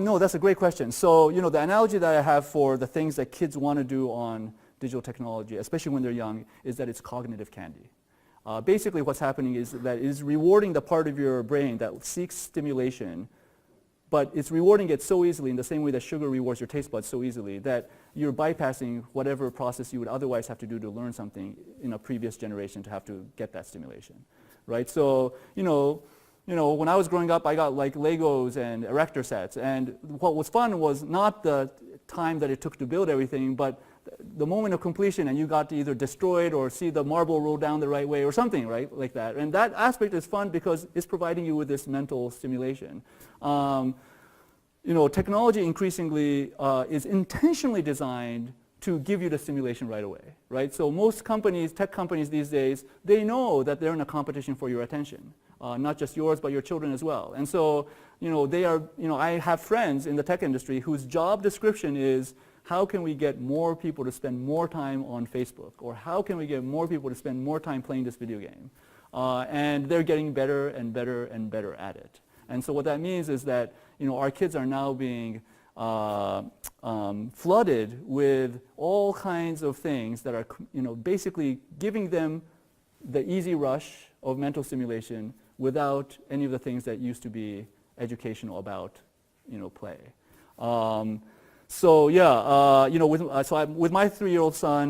No, that's a great question. So, the analogy that I have for the things that kids want to do on digital technology, especially when they're young, is that it's cognitive candy. Basically, what's happening is that it is rewarding the part of your brain that seeks stimulation, but it's rewarding it so easily in the same way that sugar rewards your taste buds so easily that you're bypassing whatever process you would otherwise have to do to learn something in a previous generation to have to get that stimulation, right? So, when I was growing up, I got like Legos and erector sets, and what was fun was not the time that it took to build everything, but the moment of completion, and you got to either destroy it or see the marble roll down the right way or something, right, like that. And that aspect is fun because it's providing you with this mental stimulation. Technology increasingly is intentionally designed to give you the stimulation right away, right? So most companies, tech companies these days, they know that they're in a competition for your attention. Not just yours, but your children as well. And so, I have friends in the tech industry whose job description is, how can we get more people to spend more time on Facebook? Or how can we get more people to spend more time playing this video game? And they're getting better and better and better at it. And so what that means is that, our kids are now being flooded with all kinds of things that are, basically giving them the easy rush of mental stimulation without any of the things that used to be educational about, play. So yeah, with my 3-year-old son,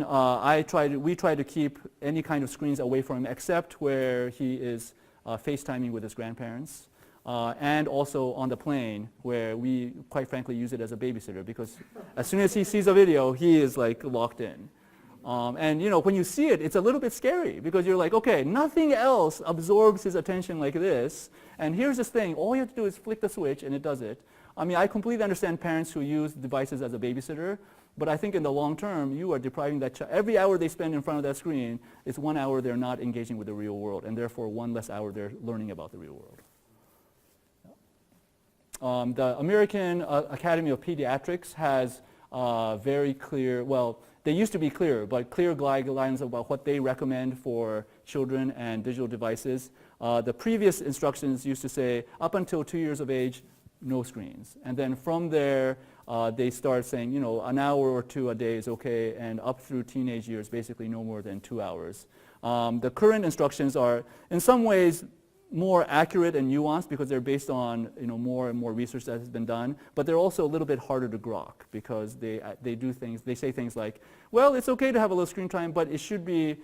we try to keep any kind of screens away from him, except where he is FaceTiming with his grandparents, and also on the plane, where we quite frankly use it as a babysitter, because as soon as he sees a video, he is like locked in. And when you see it, it's a little bit scary because you're like, okay, nothing else absorbs his attention like this. And here's this thing, all you have to do is flick the switch and it does it. I mean, I completely understand parents who use devices as a babysitter, but I think in the long term, you are depriving that child. Every hour they spend in front of that screen is 1 hour they're not engaging with the real world, and therefore 1 less hour they're learning about the real world. The American Academy of Pediatrics has very clear, they used to be clear, but clear guidelines about what they recommend for children and digital devices. The previous instructions used to say, up until 2 years of age, no screens. And then from there, they start saying, an hour or 2 a day is okay, and up through teenage years, basically no more than 2 hours. The current instructions are, in some ways, more accurate and nuanced because they're based on more and more research that has been done, but they're also a little bit harder to grok because they say things like, well, it's okay to have a little screen time, but it should be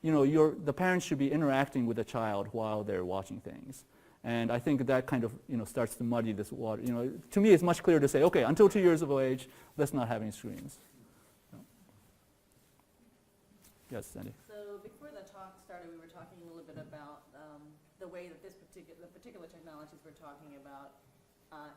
the parents should be interacting with the child while they're watching things. And I think that kind of starts to muddy this water. To me, it's much clearer to say, okay, until 2 years of age, let's not have any screens. Yes, Sandy. So before the talk started, we were talking a little bit about the way that the particular technologies we're talking about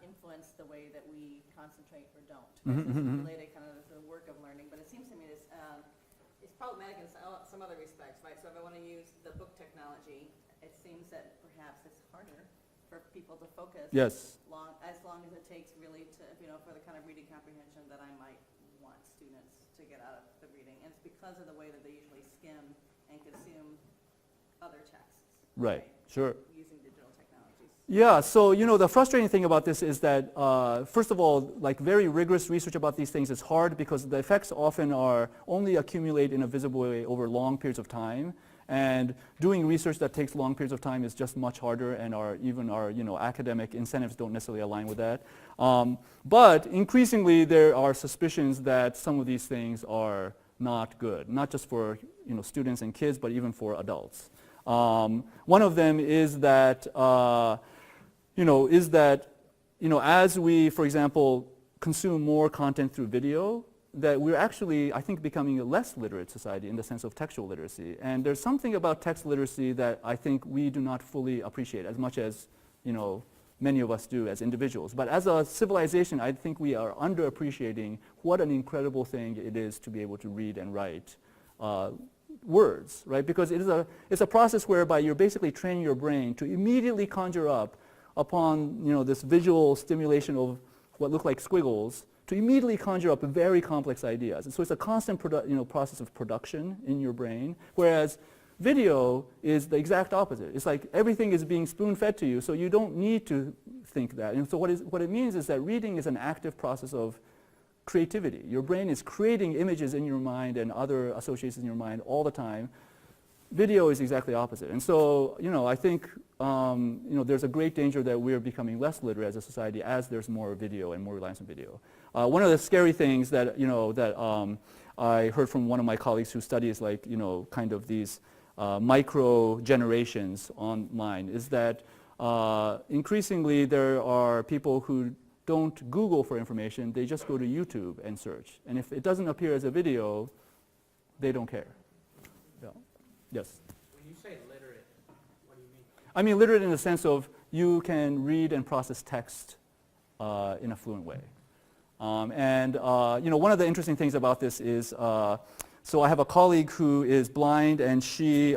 influence the way that we concentrate or don't. It's related kind of to the work of learning, but it seems to me it's problematic in some other respects, right? So if I want to use the book technology, it seems that perhaps it's harder for people to focus. Yes. As long as it takes really to, for the kind of reading comprehension that I might want students to get out of the reading. And it's because of the way that they usually skim and consume other texts. Right. Sure. Using digital technologies. Yeah, so the frustrating thing about this is that, first of all, like very rigorous research about these things is hard because the effects often only accumulate in a visible way over long periods of time. And doing research that takes long periods of time is just much harder, and our academic incentives don't necessarily align with that. But increasingly, there are suspicions that some of these things are not good, not just for students and kids, but even for adults. One of them is that as we, for example, consume more content through video, that we're actually, I think, becoming a less literate society in the sense of textual literacy. And there's something about text literacy that I think we do not fully appreciate as much as, many of us do as individuals. But as a civilization, I think we are underappreciating what an incredible thing it is to be able to read and write words, right? Because it's a process whereby you're basically training your brain to immediately conjure up upon, this visual stimulation of what look like squiggles, to immediately conjure up very complex ideas. And so it's a constant process of production in your brain, whereas video is the exact opposite. It's like everything is being spoon-fed to you, so you don't need to think that. And so what it means is that reading is an active process of creativity. Your brain is creating images in your mind and other associations in your mind all the time. Video is exactly opposite. And so, I think, there's a great danger that we're becoming less literate as a society as there's more video and more reliance on video. One of the scary things that, I heard from one of my colleagues who studies kind of these micro generations online is that increasingly there are people who don't Google for information, they just go to YouTube and search. And if it doesn't appear as a video, they don't care. Yeah. Yes? When you say literate, what do you mean? I mean literate in the sense of you can read and process text in a fluent way. One of the interesting things about this is, so I have a colleague who is blind, and she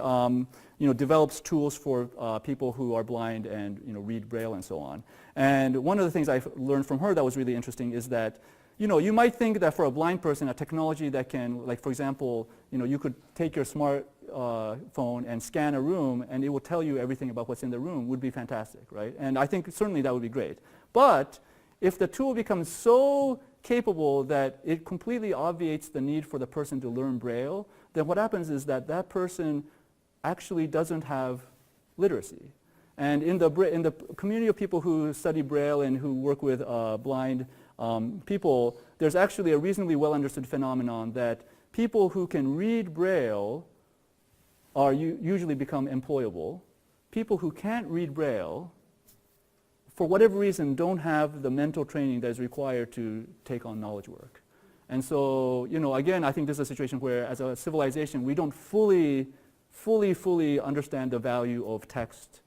develops tools for people who are blind and read Braille and so on. And one of the things I've learned from her that was really interesting is that you might think that for a blind person, a technology that can, like for example, you could take your smart phone and scan a room and it will tell you everything about what's in the room would be fantastic, right? And I think certainly that would be great. But if the tool becomes so capable that it completely obviates the need for the person to learn Braille, then what happens is that that person actually doesn't have literacy. And in the community of people who study Braille and who work with blind people, there's actually a reasonably well understood phenomenon that people who can read Braille usually become employable. People who can't read Braille, for whatever reason, don't have the mental training that is required to take on knowledge work. And so, again, I think this is a situation where, as a civilization, we don't fully understand the value of text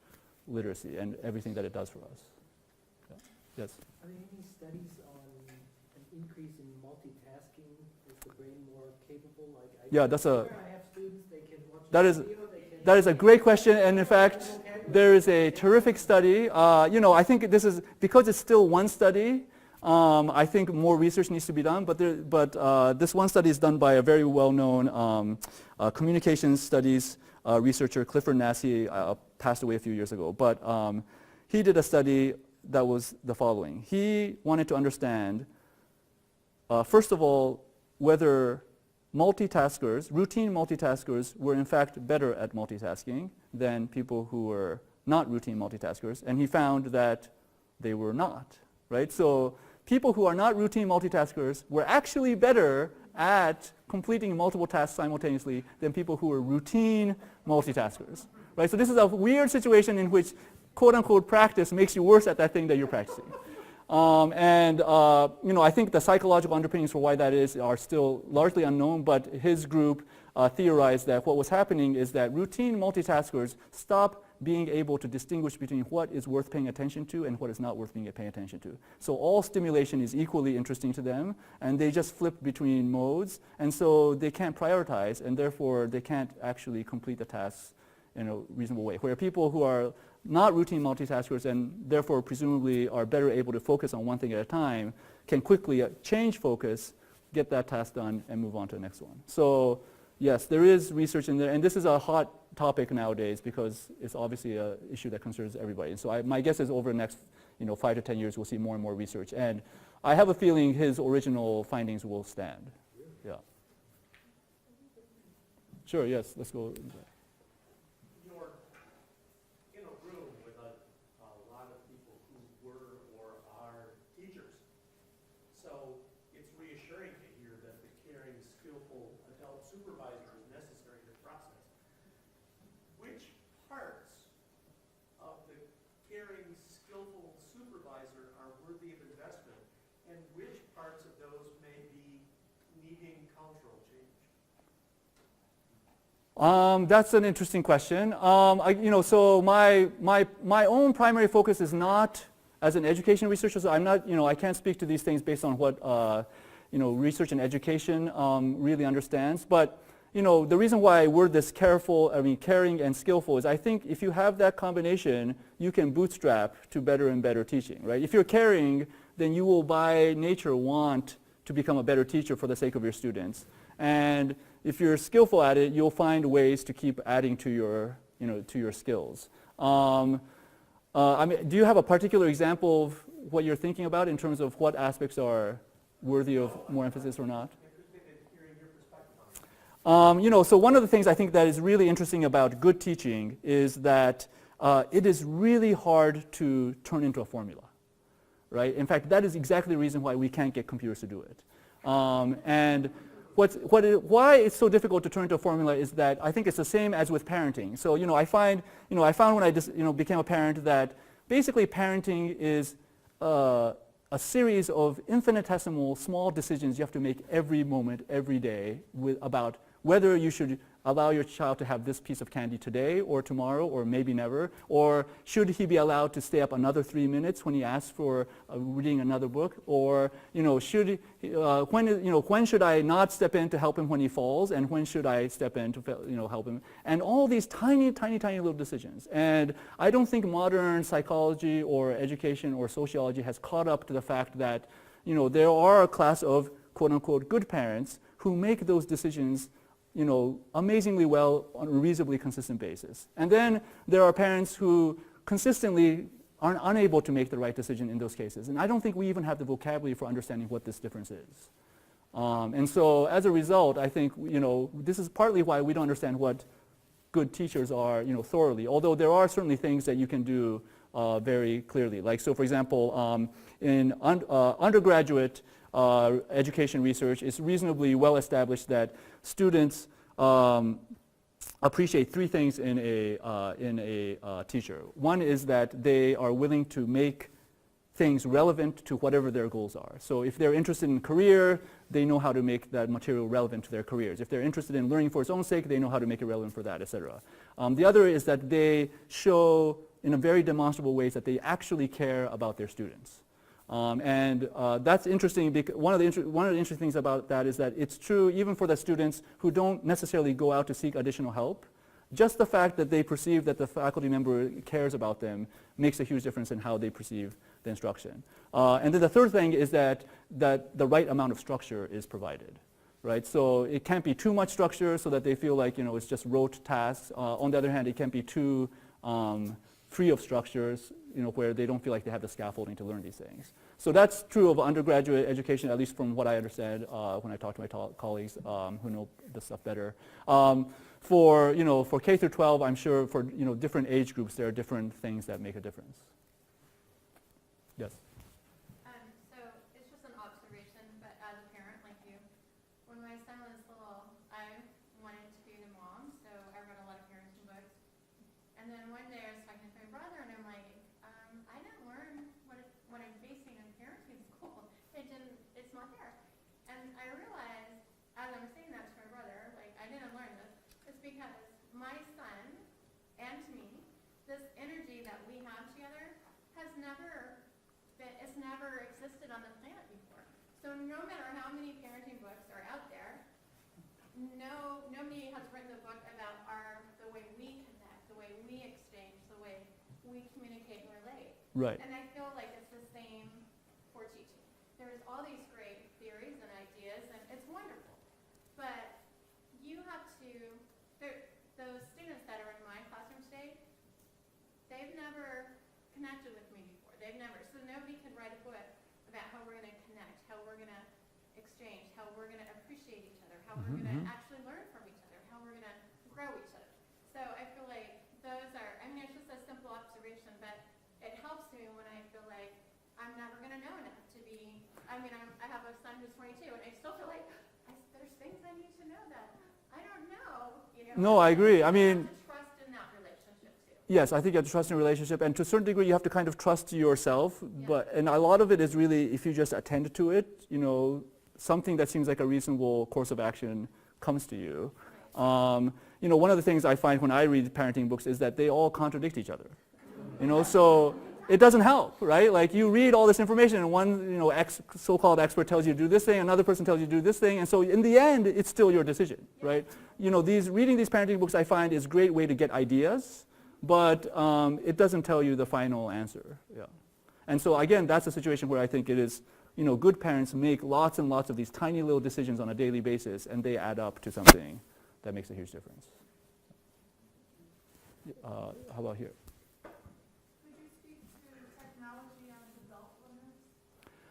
literacy and everything that it does for us. Yeah. Yes? Are there any studies on an increase in multitasking? Is the brain more capable? Yeah, that's a... Where I have students, they can watch That a is, video, they can... that is a great question, and in fact, there is a terrific study. I think this is, because it's still one study, I think more research needs to be done, but this one study is done by a very well-known communications studies researcher, Clifford Nassy, passed away a few years ago. But he did a study that was the following. He wanted to understand, first of all, whether routine multitaskers were in fact better at multitasking than people who were not routine multitaskers, and he found that they were not, right? So people who are not routine multitaskers were actually better at completing multiple tasks simultaneously than people who are routine multitaskers, right? So this is a weird situation in which quote-unquote practice makes you worse at that thing that you're practicing. I think the psychological underpinnings for why that is are still largely unknown, but his group theorized that what was happening is that routine multitaskers stop being able to distinguish between what is worth paying attention to and what is not worth paying attention to. So all stimulation is equally interesting to them, and they just flip between modes, and so they can't prioritize, and therefore they can't actually complete the tasks in a reasonable way. Where people who are not routine multitaskers and therefore presumably are better able to focus on one thing at a time can quickly change focus, get that task done, and move on to the next one. So yes, there is research in there, and this is a hot topic nowadays because it's obviously an issue that concerns everybody. And so my guess is over the next 5 to 10 years we'll see more and more research. And I have a feeling his original findings will stand. Yeah. Sure, yes, let's go. You're in a room with a lot of people who were or are teachers. So it's reassuring to hear that the caring, skillful adult supervisor is necessary to the process. Which parts of the caring, skillful supervisor are worthy of investment, and which parts of those may be needing cultural change? That's an interesting question. So my own primary focus is not as an education researcher. So I'm not, I can't speak to these things based on what research and education really understands. But the reason why we're this caring and skillful is I think if you have that combination, you can bootstrap to better and better teaching, right? If you're caring, then you will by nature want to become a better teacher for the sake of your students. And if you're skillful at it, you'll find ways to keep adding to your, to your skills. Do you have a particular example of what you're thinking about in terms of what aspects are worthy of more emphasis or not? So one of the things I think that is really interesting about good teaching is that it is really hard to turn into a formula, right? In fact, that is exactly the reason why we can't get computers to do it. And why it's so difficult to turn into a formula is that I think it's the same as with parenting. So I found when I became a parent that basically parenting is a series of infinitesimal small decisions you have to make every moment, every day about whether you should allow your child to have this piece of candy today or tomorrow or maybe never, or should he be allowed to stay up another 3 minutes when he asks for reading another book, or when should I not step in to help him when he falls, and when should I step in to help him, and all these tiny little decisions. And I don't think modern psychology or education or sociology has caught up to the fact that there are a class of quote unquote good parents who make those decisions amazingly well on a reasonably consistent basis. And then there are parents who consistently are unable to make the right decision in those cases. And I don't think we even have the vocabulary for understanding what this difference is. And so as a result, I think, this is partly why we don't understand what good teachers are, thoroughly, although there are certainly things that you can do very clearly. Like, so for example, in undergraduate education research, it's reasonably well established that students appreciate three things in a teacher. One is that they are willing to make things relevant to whatever their goals are. So if they're interested in career, they know how to make that material relevant to their careers. If they're interested in learning for its own sake, they know how to make it relevant for that, etc. The other is that they show in a very demonstrable ways that they actually care about their students. That's interesting because one of the interesting things about that is that it's true even for the students who don't necessarily go out to seek additional help. Just the fact that they perceive that the faculty member cares about them makes a huge difference in how they perceive the instruction. And then the third thing is that the right amount of structure is provided. Right? So it can't be too much structure so that they feel like it's just rote tasks. On the other hand, it can't be too free of structures, where they don't feel like they have the scaffolding to learn these things. So that's true of undergraduate education, at least from what I understand when I talk to my colleagues who know this stuff better. For K through 12, I'm sure for different age groups, there are different things that make a difference. Yes. So it's just an observation, but as a parent like you, when my it's never existed on the planet before. So no matter how many parenting books are out there, nobody has written a book about the way we connect, the way we exchange, the way we communicate and relate. Right. And I feel like it's the same for teaching. There's all these great theories and ideas, and it's wonderful. But you have to, those students that are in my classroom today, they've never connected with me before. So nobody can write a book about how we're going to connect, how we're going to exchange, how we're going to appreciate each other, how we're going to actually learn from each other, how we're going to grow each other. So I feel like those are, it's just a simple observation, but it helps me when I feel like I'm never going to know enough to be, I have a son who's 22, and I still feel like there's things I need to know that I don't know. No, I agree. You have to trust in that relationship too. Yes, I think you have to trust in a relationship, and to a certain degree you have to kind of trust yourself, and a lot of it is really, if you just attend to it, something that seems like a reasonable course of action comes to you. One of the things I find when I read parenting books is that they all contradict each other. So it doesn't help, right? Like you read all this information and one, so-called expert tells you to do this thing, another person tells you to do this thing, and so in the end, it's still your decision, right? Reading these parenting books I find is a great way to get ideas, but it doesn't tell you the final answer. Yeah. And so again, that's a situation where I think it is, good parents make lots and lots of these tiny little decisions on a daily basis, and they add up to something that makes a huge difference. How about here? Could you speak to technology as adult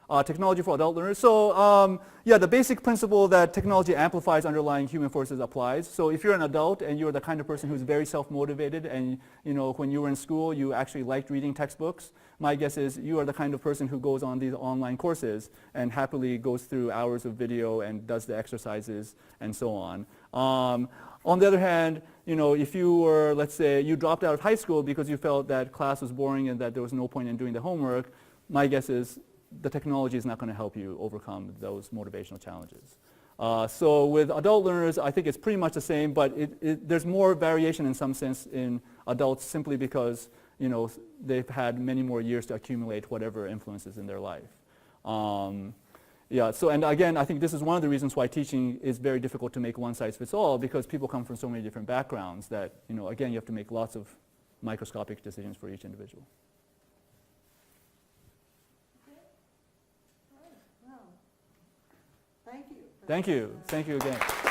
learners? Technology for adult learners. So the basic principle that technology amplifies underlying human forces applies. So if you're an adult and you're the kind of person who's very self-motivated and when you were in school you actually liked reading textbooks, my guess is you are the kind of person who goes on these online courses and happily goes through hours of video and does the exercises and so on. On the other hand, if you were, let's say, you dropped out of high school because you felt that class was boring and that there was no point in doing the homework, my guess is the technology is not going to help you overcome those motivational challenges. So with adult learners, I think it's pretty much the same, but there's more variation in some sense in adults simply because they've had many more years to accumulate whatever influences in their life. And again, I think this is one of the reasons why teaching is very difficult to make one size fits all, because people come from so many different backgrounds that, again, you have to make lots of microscopic decisions for each individual. Well, thank you. Thank you. Thank you again.